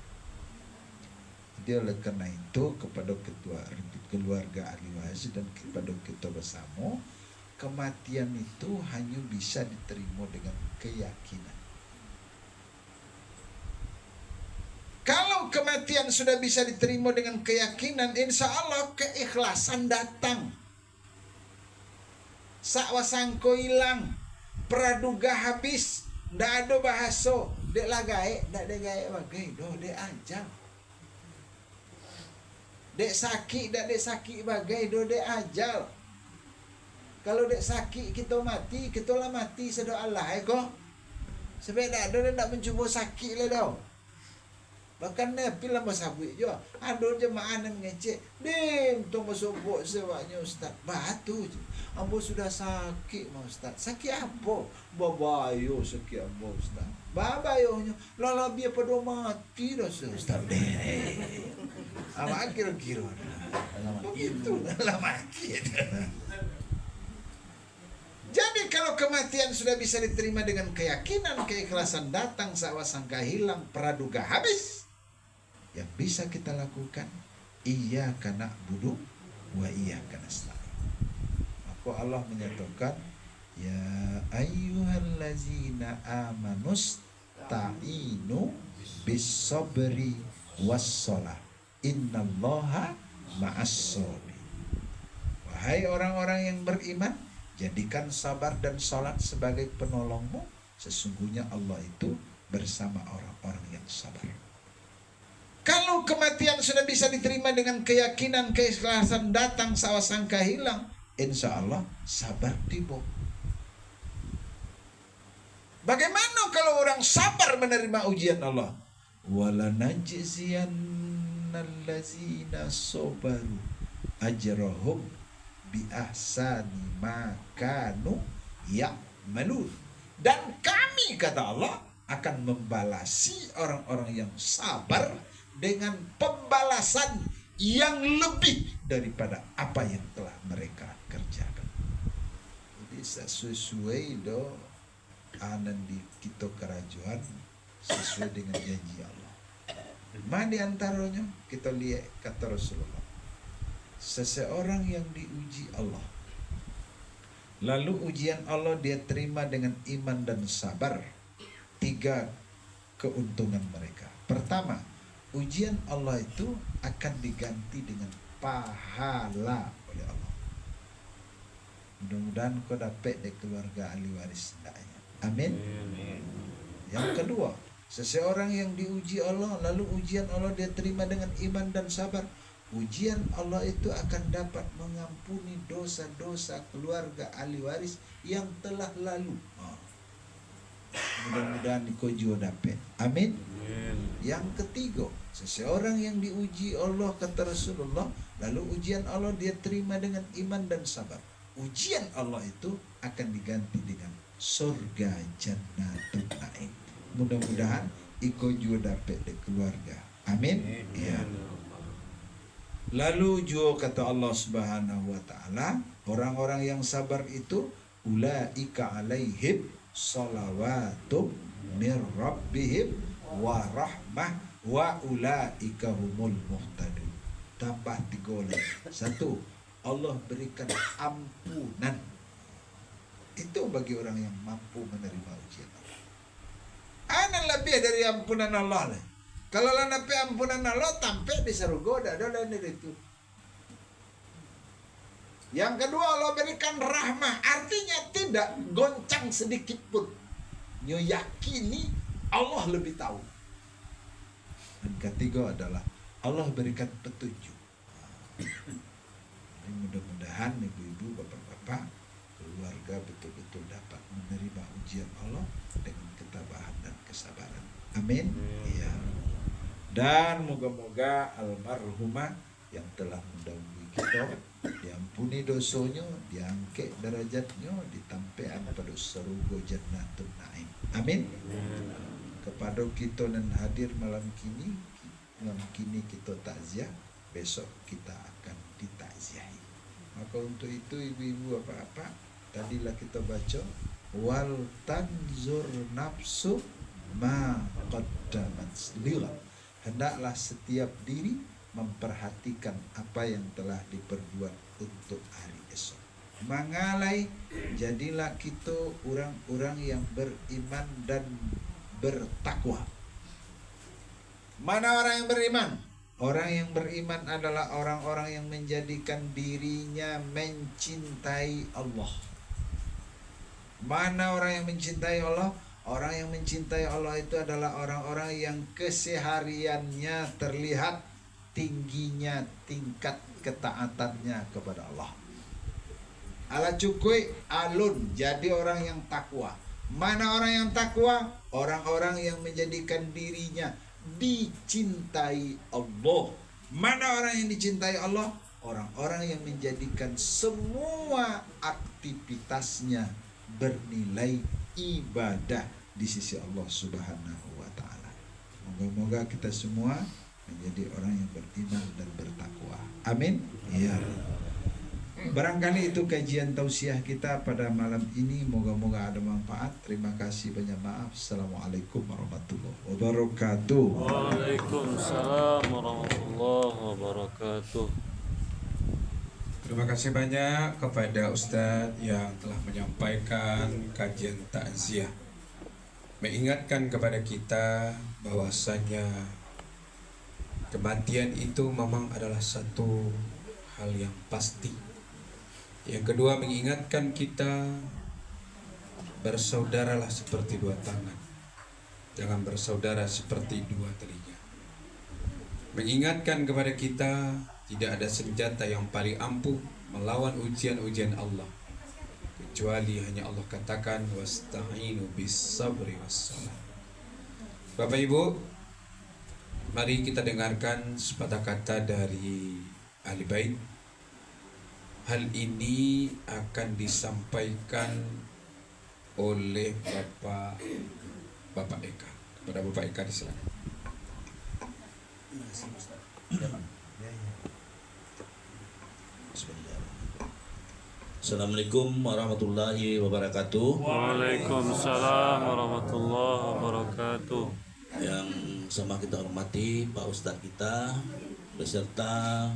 Jadi oleh karena itu kepada ketua keluarga ahli waris dan kepada kita bersama, kematian itu hanya bisa diterima dengan keyakinan. Kalau kematian sudah bisa diterima dengan keyakinan, insya Allah keikhlasan datang. Sakwasangko hilang, praduga habis, ndak ada bahasa, dek lagai, ndak ada gaya bagai, doh dek ajal. Dek sakit, ndak dek sakit bagai, doh dek ajal. Kalau dek sakit kita mati, kita lah mati sedo Allah kok. Sebab ndak ada ndak mencuba sakit lah dah. Bahkan Nabi lah masabui juga. Ada jemaah yang ngecek, "Dim, tunggu sobok sewaknya Ustaz." Batu je. Ambo sudah sakit mah Ustaz. Sakit apa? Babayo sakit ambo Ustaz. Babayonya lala biar pada mati dah Ustaz. Apa kira-kira? Begitu lah mati. Jadi kalau kematian sudah bisa diterima dengan keyakinan, keikhlasan datang, sawasangka hilang, praduga habis. Yang bisa kita lakukan, iyyaka na'budu wa iyyaka nasta'in. Maka Allah menyatakan, ya ayyuhallazina amanus ta'inu bis-sabri was-shalah. Innallaha ma'as-sabirin. Wahai orang-orang yang beriman, jadikan sabar dan salat sebagai penolongmu. Sesungguhnya Allah itu bersama orang-orang yang sabar. Kalau kematian sudah bisa diterima dengan keyakinan, keikhlasan datang, sawasangka hilang, insya Allah sabar tiba. Bagaimana kalau orang sabar menerima ujian Allah? Walanajziyannallazina sabaru ajrahum bi ahsani ma kanu ya'malun. Dan kami, kata Allah, akan membalasi orang-orang yang sabar dengan pembalasan yang lebih daripada apa yang telah mereka kerjakan. Jadi sesuai do anan di kita kerajaan sesuai dengan janji Allah. Mana di antaranya kita lihat kata Rasulullah, seseorang yang diuji Allah, lalu ujian Allah dia terima dengan iman dan sabar, 3 keuntungan mereka. Pertama, ujian Allah itu akan diganti dengan pahala oleh Allah. Mudah-mudahan kau dapat dari keluarga ahli waris hendaknya. Amin. Yang kedua, seseorang yang diuji Allah, lalu ujian Allah dia terima dengan iman dan sabar, ujian Allah itu akan dapat mengampuni dosa-dosa keluarga ahli waris yang telah lalu. Mudah-mudahan kau juga dapat. Amin. Yang ketiga, seseorang yang diuji Allah, kata Rasulullah, lalu ujian Allah dia terima dengan iman dan sabar, ujian Allah itu akan diganti dengan surga Jannatul Naim. Mudah-mudahan iko juga dapat di keluarga. Amin. Ya. Lalu juga kata Allah Subhanahu wa taala, orang-orang yang sabar itu ulaika alaihim salawatum mir rabbihim wa rahmah wa ulaika humul muhtadun. Tambah 3 lagi. 1, Allah berikan ampunan. Itu bagi orang yang mampu menerima ujian Allah. Ana lebih dari ampunan Allah lah. Kalau lah nape ampunan Allah tampe di surga ada itu. Yang kedua, Allah berikan rahmah, artinya tidak goncang sedikit pun. Nyo yakini Allah lebih tahu. Dan ketiga adalah Allah berikan petunjuk. Jadi mudah-mudahan ibu-ibu, bapak-bapak, keluarga betul-betul dapat menerima ujian Allah dengan ketabahan dan kesabaran. Amin. Iya. Dan moga-moga almarhumah yang telah mendahului kita diampuni dosanya, diangkat derajatnya, ditampean pada surga Jannatul Naim. Amin. Kepada kita dan hadir malam kini kita takziah, besok kita akan ditakziahi. Maka untuk itu ibu-ibu apa-apa, tadilah kita baca wal tanzur nafsu ma qaddamat lillah. Hendaklah setiap diri memperhatikan apa yang telah diperbuat untuk hari esok. Mangalai, jadilah kita orang-orang yang beriman dan bertakwa. Mana orang yang beriman? Orang yang beriman adalah orang-orang yang menjadikan dirinya mencintai Allah. Mana orang yang mencintai Allah? Orang yang mencintai Allah itu adalah orang-orang yang kesehariannya terlihat tingginya tingkat ketaatannya kepada Allah. Ala cukui alun, jadi orang yang takwa. Mana orang yang takwa? Orang-orang yang menjadikan dirinya dicintai Allah. Mana orang yang dicintai Allah? Orang-orang yang menjadikan semua aktivitasnya bernilai ibadah di sisi Allah Subhanahu wa taala. Moga-moga kita semua menjadi orang yang beriman dan bertakwa. Amin. Ya. Barangkali itu kajian tausiah kita pada malam ini. Moga-moga ada manfaat. Terima kasih, banyak maaf. Assalamualaikum warahmatullahi wabarakatuh. Waalaikumsalam warahmatullahi wabarakatuh. Terima kasih banyak kepada Ustadz yang telah menyampaikan kajian takziah, mengingatkan kepada kita bahwasanya kematian itu memang adalah satu hal yang pasti. Yang kedua, mengingatkan kita bersaudaralah seperti 2 tangan, jangan bersaudara seperti 2 telinga. Mengingatkan kepada kita tidak ada senjata yang paling ampuh melawan ujian-ujian Allah kecuali hanya Allah katakan wasta'inu bis sabri was salah. Bapak Ibu, mari kita dengarkan sepatah kata dari Ahli Bait. Hal ini akan disampaikan oleh Bapak Eka. Kepada Bapak Eka disilakan. Assalamualaikum warahmatullahi wabarakatuh. Waalaikumsalam warahmatullahi wabarakatuh. Yang sama kita hormati Pak Ustadz kita beserta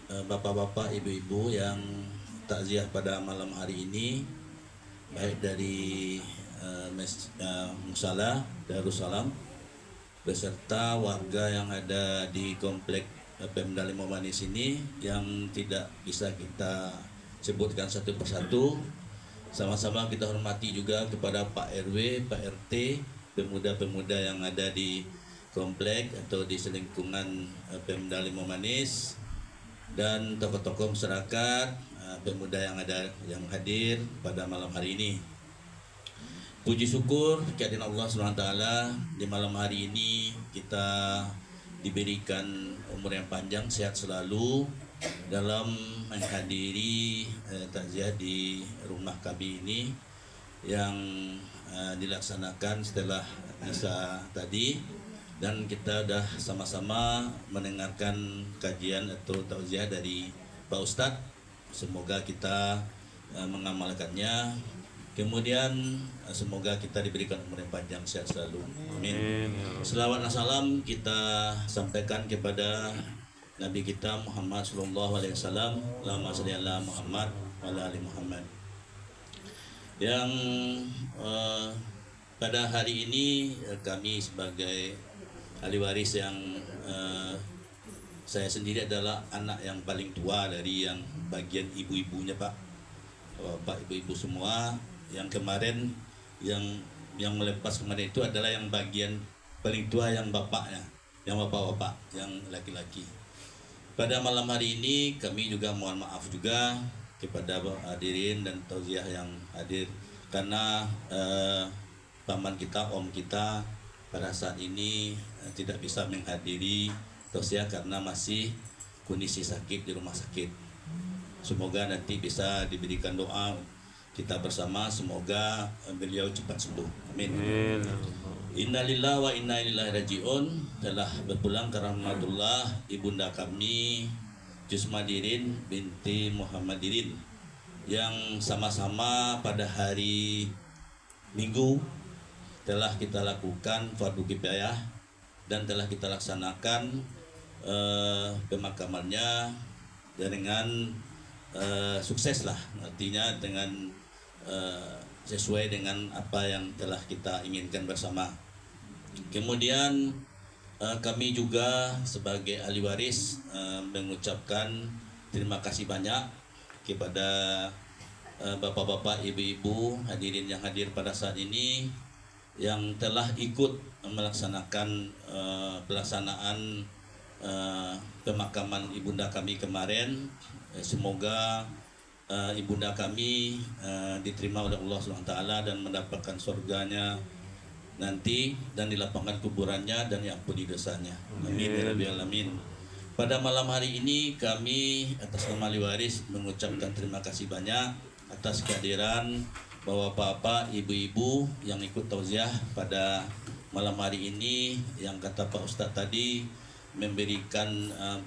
bapak-bapak, ibu-ibu yang takziah pada malam hari ini, baik dari Musala Darussalam beserta warga yang ada di komplek Pemda Limau Manis ini yang tidak bisa kita sebutkan satu persatu. Sama-sama kita hormati juga kepada Pak RW, Pak RT, pemuda-pemuda yang ada di komplek atau di selingkungan Pemda Limau Manis, dan tokoh-tokoh masyarakat, pemuda yang hadir pada malam hari ini. Puji syukur kehadiran Allah SWT di malam hari ini kita diberikan umur yang panjang, sehat selalu dalam menghadiri takziah di rumah kami ini yang dilaksanakan setelah misa tadi. dan kita udah sama-sama mendengarkan kajian atau tausiah dari Pak Ustadz. Semoga kita mengamalkannya. Kemudian semoga kita diberikan umur yang panjang, sehat selalu. Amin. Selawat dan salam kita sampaikan kepada Nabi kita Muhammad sallallahu alaihi wasallam. Allahumma shalli ala Muhammad wa ala ali Muhammad. Yang pada hari ini kami sebagai ahli waris yang saya sendiri adalah anak yang paling tua dari yang bagian ibu-ibunya Pak. Bapak ibu-ibu semua yang kemarin yang melepas kemarin itu adalah yang bagian paling tua yang bapaknya, yang bapak-bapak, yang laki-laki. Pada malam hari ini kami juga mohon maaf juga kepada hadirin dan tausiah yang hadir karena paman kita, om kita pada saat ini tidak bisa menghadiri tausiah karena masih kondisi sakit di rumah sakit. Semoga nanti bisa diberikan doa kita bersama, semoga beliau cepat sembuh. Amin. Innalillahi wa inna ilaihi rajiun. Telah berpulang ke rahmatullah ibunda kami Jusmadirin binti Muhammadirin yang sama-sama pada hari Minggu telah kita lakukan fardu kifayah dan telah kita laksanakan pemakamannya dengan sukses lah, artinya dengan sesuai dengan apa yang telah kita inginkan bersama. Kemudian kami juga sebagai ahli waris mengucapkan terima kasih banyak kepada bapak-bapak, ibu-ibu, hadirin yang hadir pada saat ini yang telah ikut melaksanakan pelaksanaan pemakaman ibunda kami kemarin. Semoga ibunda kami diterima oleh Allah SWT dan mendapatkan surganya nanti dan dilapangkan kuburannya dan diampuni dosanya. Amin ya rabbal alamin. Pada malam hari ini kami atas nama ahli waris mengucapkan terima kasih banyak atas kehadiran bapak-bapak, ibu-ibu yang ikut tausiah pada malam hari ini, yang kata Pak Ustadz tadi memberikan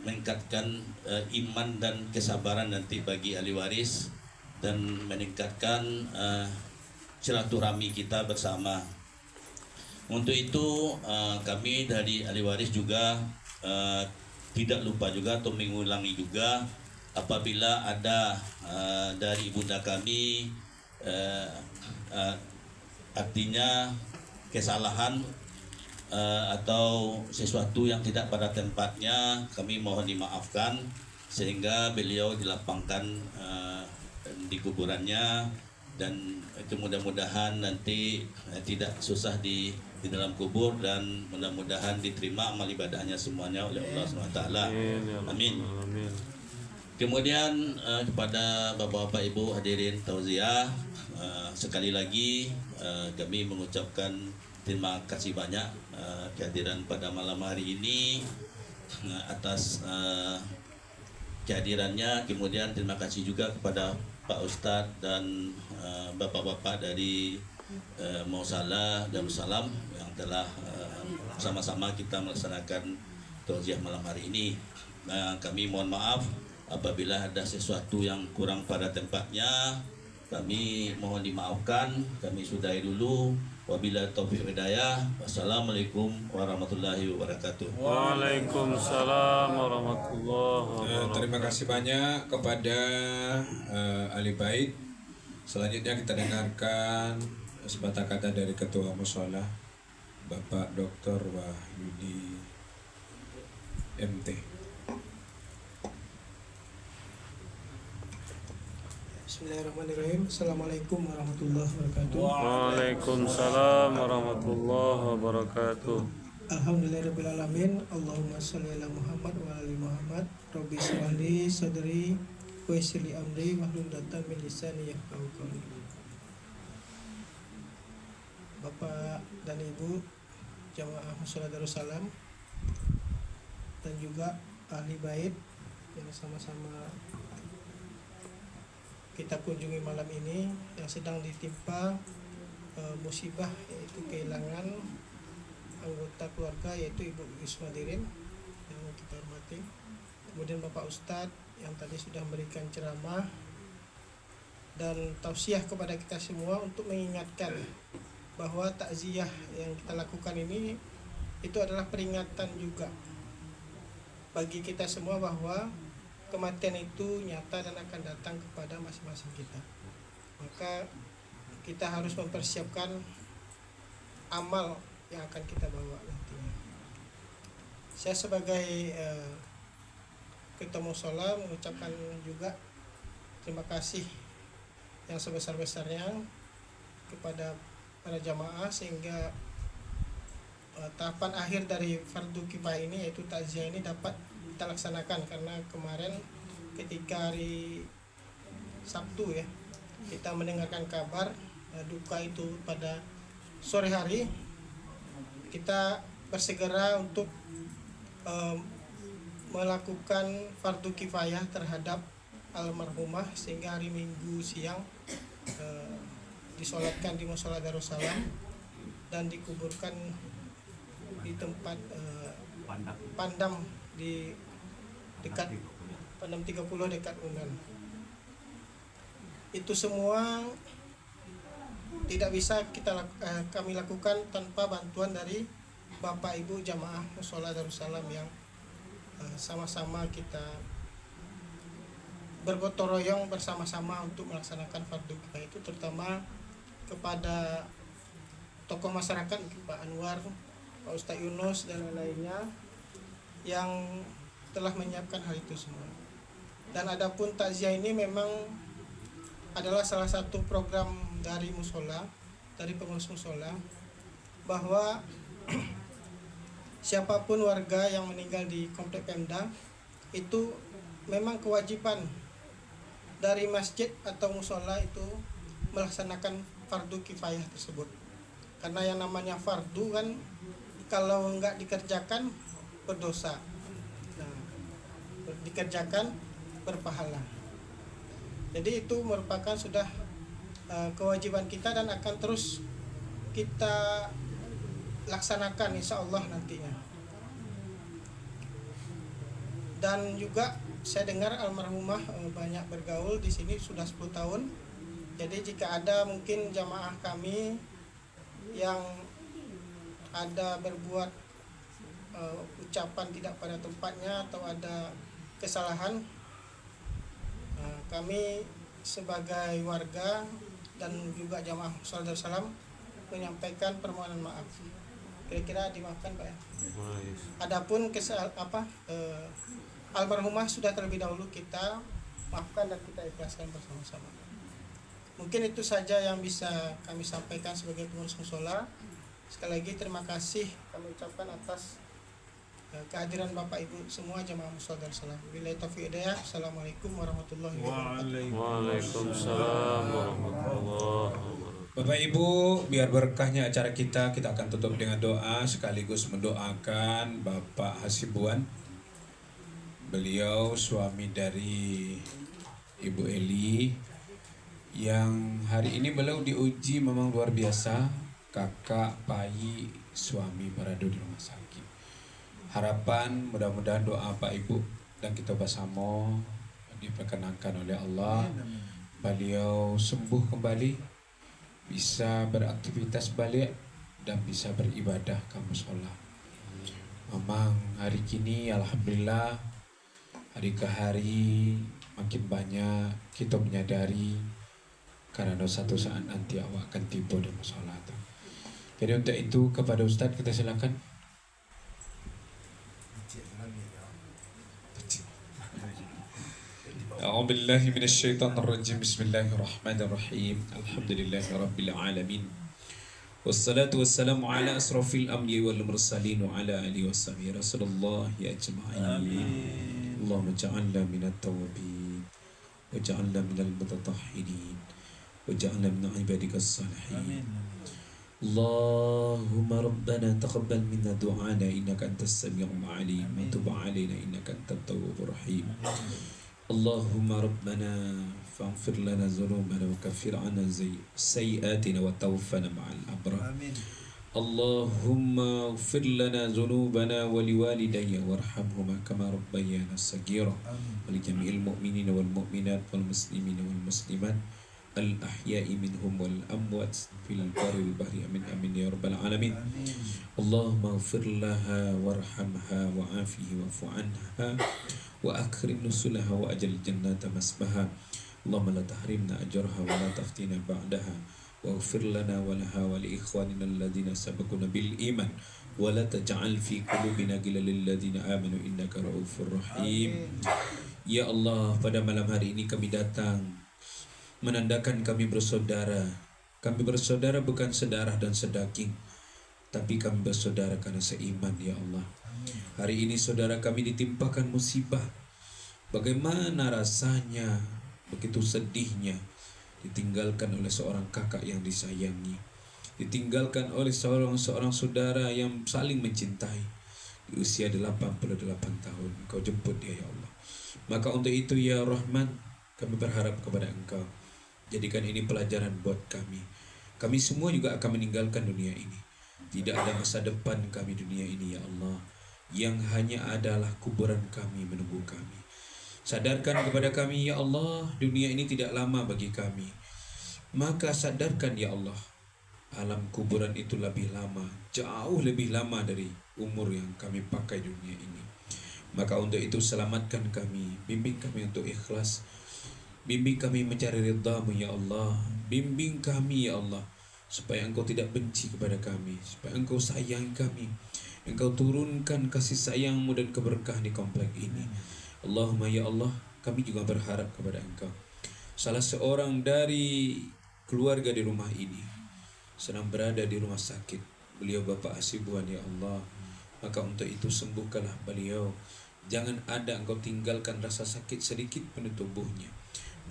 meningkatkan iman dan kesabaran nanti bagi ahli waris dan meningkatkan silaturahmi kita bersama. Untuk itu kami dari ahli waris juga tidak lupa juga atau mengulangi juga apabila ada dari ibunda kami artinya kesalahan atau sesuatu yang tidak pada tempatnya, kami mohon dimaafkan sehingga beliau dilapangkan di kuburannya dan mudah-mudahan nanti tidak susah di dalam kubur dan mudah-mudahan diterima amal ibadahnya semuanya oleh Allah SWT. Amin. Kemudian kepada bapak-bapak, ibu hadirin tausiah, sekali lagi kami mengucapkan terima kasih banyak kehadiran pada malam hari ini atas kehadirannya. Kemudian terima kasih juga kepada Pak Ustadz dan bapak-bapak dari Mausala Darussalam yang telah sama-sama kita melaksanakan tausiah malam hari ini. Kami mohon maaf apabila ada sesuatu yang kurang pada tempatnya. Kami mohon dimaafkan. Kami sudahi dulu. Wabillahi taufiq hidayah. Wassalamualaikum warahmatullahi wabarakatuh. Waalaikumsalam warahmatullahi wabarakatuh. Terima kasih banyak kepada ahli bait. Selanjutnya kita dengarkan sepatah kata dari Ketua Mushola Bapak Dr. Wahyudi MT. Bismillahirrahmanirrahim. Assalamualaikum warahmatullahi wabarakatuh. Waalaikumsalam warahmatullahi wabarakatuh. Alhamdulillahirrahmanirrahim. Allahumma sholli ala Muhammad wa ala ali Muhammad. Rabbi shrah li sadri wa yassir li amri wahlul 'uqdatam min lisani yafqahu qawli. Bapak dan Ibu jamaah Mushola Darussalam dan juga ahli bait yang sama-sama kita kunjungi malam ini yang sedang ditimpa musibah, yaitu kehilangan anggota keluarga yaitu Ibu Isma Dirin yang kita hormati, kemudian Bapak Ustadz yang tadi sudah memberikan ceramah dan tausiah kepada kita semua untuk mengingatkan bahwa takziah yang kita lakukan ini itu adalah peringatan juga bagi kita semua bahwa kematian itu nyata dan akan datang kepada masing-masing kita. Maka kita harus mempersiapkan amal yang akan kita bawa nantinya. Saya sebagai ketua mushola mengucapkan juga terima kasih yang sebesar-besarnya kepada para jamaah sehingga tahapan akhir dari fardu kifayah ini yaitu takziah ini dapat kita laksanakan, karena kemarin ketika hari Sabtu ya kita mendengarkan kabar duka itu pada sore hari, kita bersegera untuk melakukan fardu kifayah terhadap almarhumah sehingga hari Minggu siang disolatkan di Mushola Darussalam dan dikuburkan di tempat Pandam di dekat Pandam 30 dekat Unan. Itu semua tidak bisa kami lakukan tanpa bantuan dari Bapak Ibu jamaah Mushola Darussalam yang sama-sama kita bergotong royong bersama-sama untuk melaksanakan fardu kifayah itu, terutama kepada tokoh masyarakat Pak Anwar, Pak Ustadz Yunus dan lainnya yang telah menyiapkan hal itu semua. Dan adapun takziah ini memang adalah salah satu program dari mushola, dari pengurus mushola, bahwa siapapun warga yang meninggal di komplek Pemda itu memang kewajiban dari masjid atau mushola itu melaksanakan fardu kifayah tersebut. Karena yang namanya fardu kan kalau enggak dikerjakan berdosa, nah, dikerjakan berpahala. Jadi itu merupakan sudah kewajiban kita dan akan terus kita laksanakan insya Allah nantinya. Dan juga saya dengar almarhumah banyak bergaul di sini sudah 10 tahun. Jadi jika ada mungkin jamaah kami yang ada berbuat ucapan tidak pada tempatnya atau ada kesalahan, kami sebagai warga dan juga jamaah Mushola Darussalam menyampaikan permohonan maaf. Kira-kira dimaafkan Pak ya. Adapun almarhumah sudah terlebih dahulu kita maafkan dan kita ikhlaskan bersama-sama. Mungkin itu saja yang bisa kami sampaikan sebagai pengurus mushola. Sekali lagi terima kasih kami ucapkan atas kehadiran Bapak Ibu semua jamaah Mushola Darussalam. Billahi taufiq hidayah. Assalamualaikum warahmatullahi wabarakatuh. Waalaikumsalam warahmatullahi wabarakatuh. Bapak Ibu, biar berkahnya acara kita akan tutup dengan doa sekaligus mendoakan Bapak Hasibuan. Beliau suami dari Ibu Eli yang hari ini beliau diuji memang luar biasa. Kakak bayi suami berada di rumah sakit. Harapan mudah-mudahan doa Pak Ibu dan kita bersama diperkenankan oleh Allah, beliau sembuh kembali, bisa beraktivitas balik dan bisa beribadah ke mushola. Memang hari kini alhamdulillah hari ke hari makin banyak kita menyadari karena satu saat nanti awak akan tiba di mushola. Jadi untuk itu kepada Ustadz kita silakan. أعوذ بالله من الشيطان الرجيم بسم الله الرحمن الرحيم الحمد لله رب العالمين والصلاة والسلام على أشرف الأنبياء والمرسلين وعلى آله وصحبه رسول الله أجمعين اللهم اجعلنا من التوابين واجعلنا من المتطهرين واجعلنا من عبادك الصالحين اللهم ربنا تقبل منا دعانا إنك أنت السميع العليم وتب علينا إنك أنت التواب الرحيم اللهم ربنا فاغفر لنا ذنوبنا وكفر عنا سيئاتنا وتوفنا مع الأبرار Allahumma ighfir lana dhunubana wa liwalidayya warhamhuma kama rabbayana saghira wa li jami'il mu'minina wal mu'minat wal muslimina wal muslimat al ahya'i minhum wal amwat fil barri wal bahri amin amin ya rabbal alamin. Allahumma ighfir laha warhamha wa afihi wa'fu anha wa akrim nusulaha wa ajal jannata masbaha. Allahumma la tahrimna ajraha wa la taftina ba'daha waghfir lana wa laha wa li ikhwanina alladhina sabaquna bil iman wa la taj'al fi qulubina ghillan lil ladzina amanu innaka ra'ufur rahim. Ya Allah, pada malam hari ini kami datang menandakan kami bersaudara. Kami bersaudara bukan sedarah dan sedaging, tapi kami bersaudara karena seiman, ya Allah. Hari ini saudara kami ditimpakan musibah. Bagaimana rasanya, begitu sedihnya ditinggalkan oleh seorang kakak yang disayangi, ditinggalkan oleh seorang saudara yang saling mencintai. Di usia 88 tahun Engkau jemput dia, ya Allah. Maka untuk itu ya Rahman, kami berharap kepada Engkau, jadikan ini pelajaran buat kami. Kami semua juga akan meninggalkan dunia ini. Tidak ada masa depan kami dunia ini, ya Allah. Yang hanya adalah kuburan kami menunggu kami. Sadarkan kepada kami, ya Allah, dunia ini tidak lama bagi kami. Maka sadarkan, ya Allah, alam kuburan itu lebih lama, jauh lebih lama dari umur yang kami pakai dunia ini. Maka untuk itu selamatkan kami, bimbing kami untuk ikhlas, bimbing kami mencari ridha-Mu, ya Allah. Bimbing kami, ya Allah, supaya Engkau tidak benci kepada kami, supaya Engkau sayang kami. Engkau turunkan kasih sayang-Mu dan keberkahan di komplek ini. Allahumma ya Allah, kami juga berharap kepada Engkau. Salah seorang dari keluarga di rumah ini sedang berada di rumah sakit. Beliau Bapak Hasibuan, ya Allah. Maka untuk itu sembuhkanlah beliau. Jangan ada Engkau tinggalkan rasa sakit sedikit pun di tubuhnya.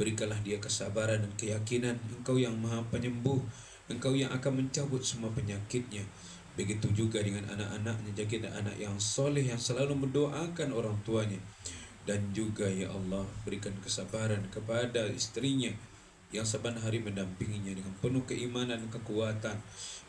Berikanlah dia kesabaran dan keyakinan Engkau yang Maha Penyembuh, Engkau yang akan mencabut semua penyakitnya. Begitu juga dengan anak-anaknya, jaga anak yang soleh yang selalu mendoakan orang tuanya. Dan juga ya Allah, berikan kesabaran kepada istrinya yang saban hari mendampinginya dengan penuh keimanan dan kekuatan.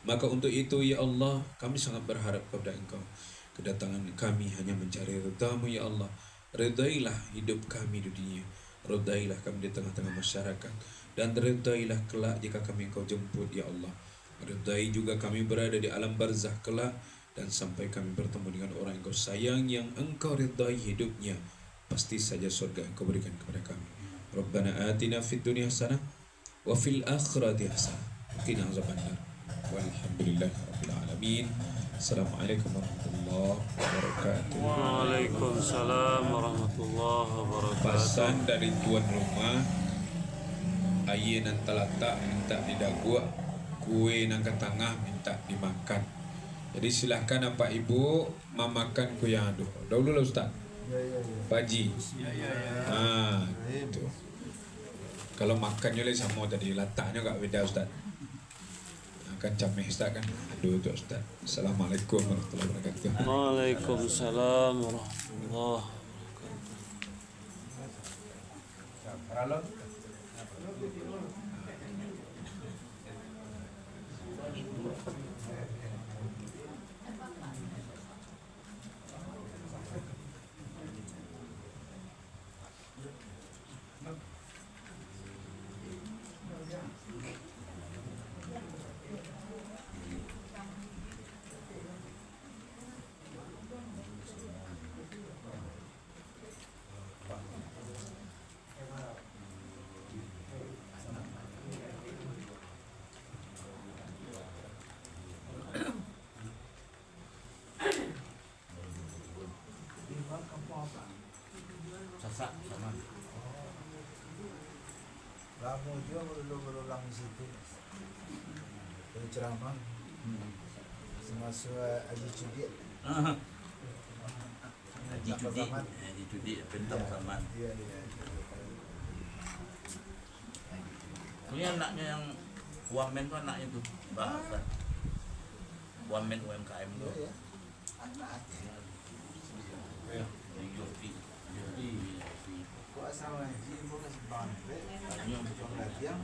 Maka untuk itu ya Allah, kami sangat berharap kepada Engkau. Kedatangan kami hanya mencari ridha-Mu, ya Allah. Ridailah hidup kami di dunia, ridailah kami di tengah-tengah masyarakat, dan ridailah kelak jika kami Engkau jemput, ya Allah. Ridai juga kami berada di alam barzah kelak, dan sampai kami bertemu dengan orang Engkau sayang, yang Engkau ridai hidupnya, pasti saja surga Engkau berikan kepada kami. Rabbana atina fid dunya hasanah wa fil akhirati hasanah wa qina azabannar. Walhamdulillahirabbil alamin. Assalamualaikum warahmatullahi wabarakatuh. Waalaikumsalam warahmatullahi wabarakatuh. Pesan dari tuan rumah, aye nan talatak minta didagua, kue nang ke tengah minta dimakan. Jadi silahkan Bapak Ibu memakan kue yang ada. Dahulu lah Ustaz. Pak Haji. Ah, itu. Kalau makannya oleh sama tadi, letaknya enggak beda Ustaz. Akan cameh Ustaz kan. Aduh tu Ustaz. Assalamualaikum warahmatullahi wabarakatuh. Waalaikumsalam warahmatullahi Lama juga berulang di situ. Berceramah. Semasa Haji Cudik. Haji Cudik Pentang Zaman. Iya. Ini anaknya yang wamen tuh, anaknya tuh Mbak. Wamen UMKM tuh. Iya. Anak. Yofi. Kok asal Haji mau kasih banget. Latihan.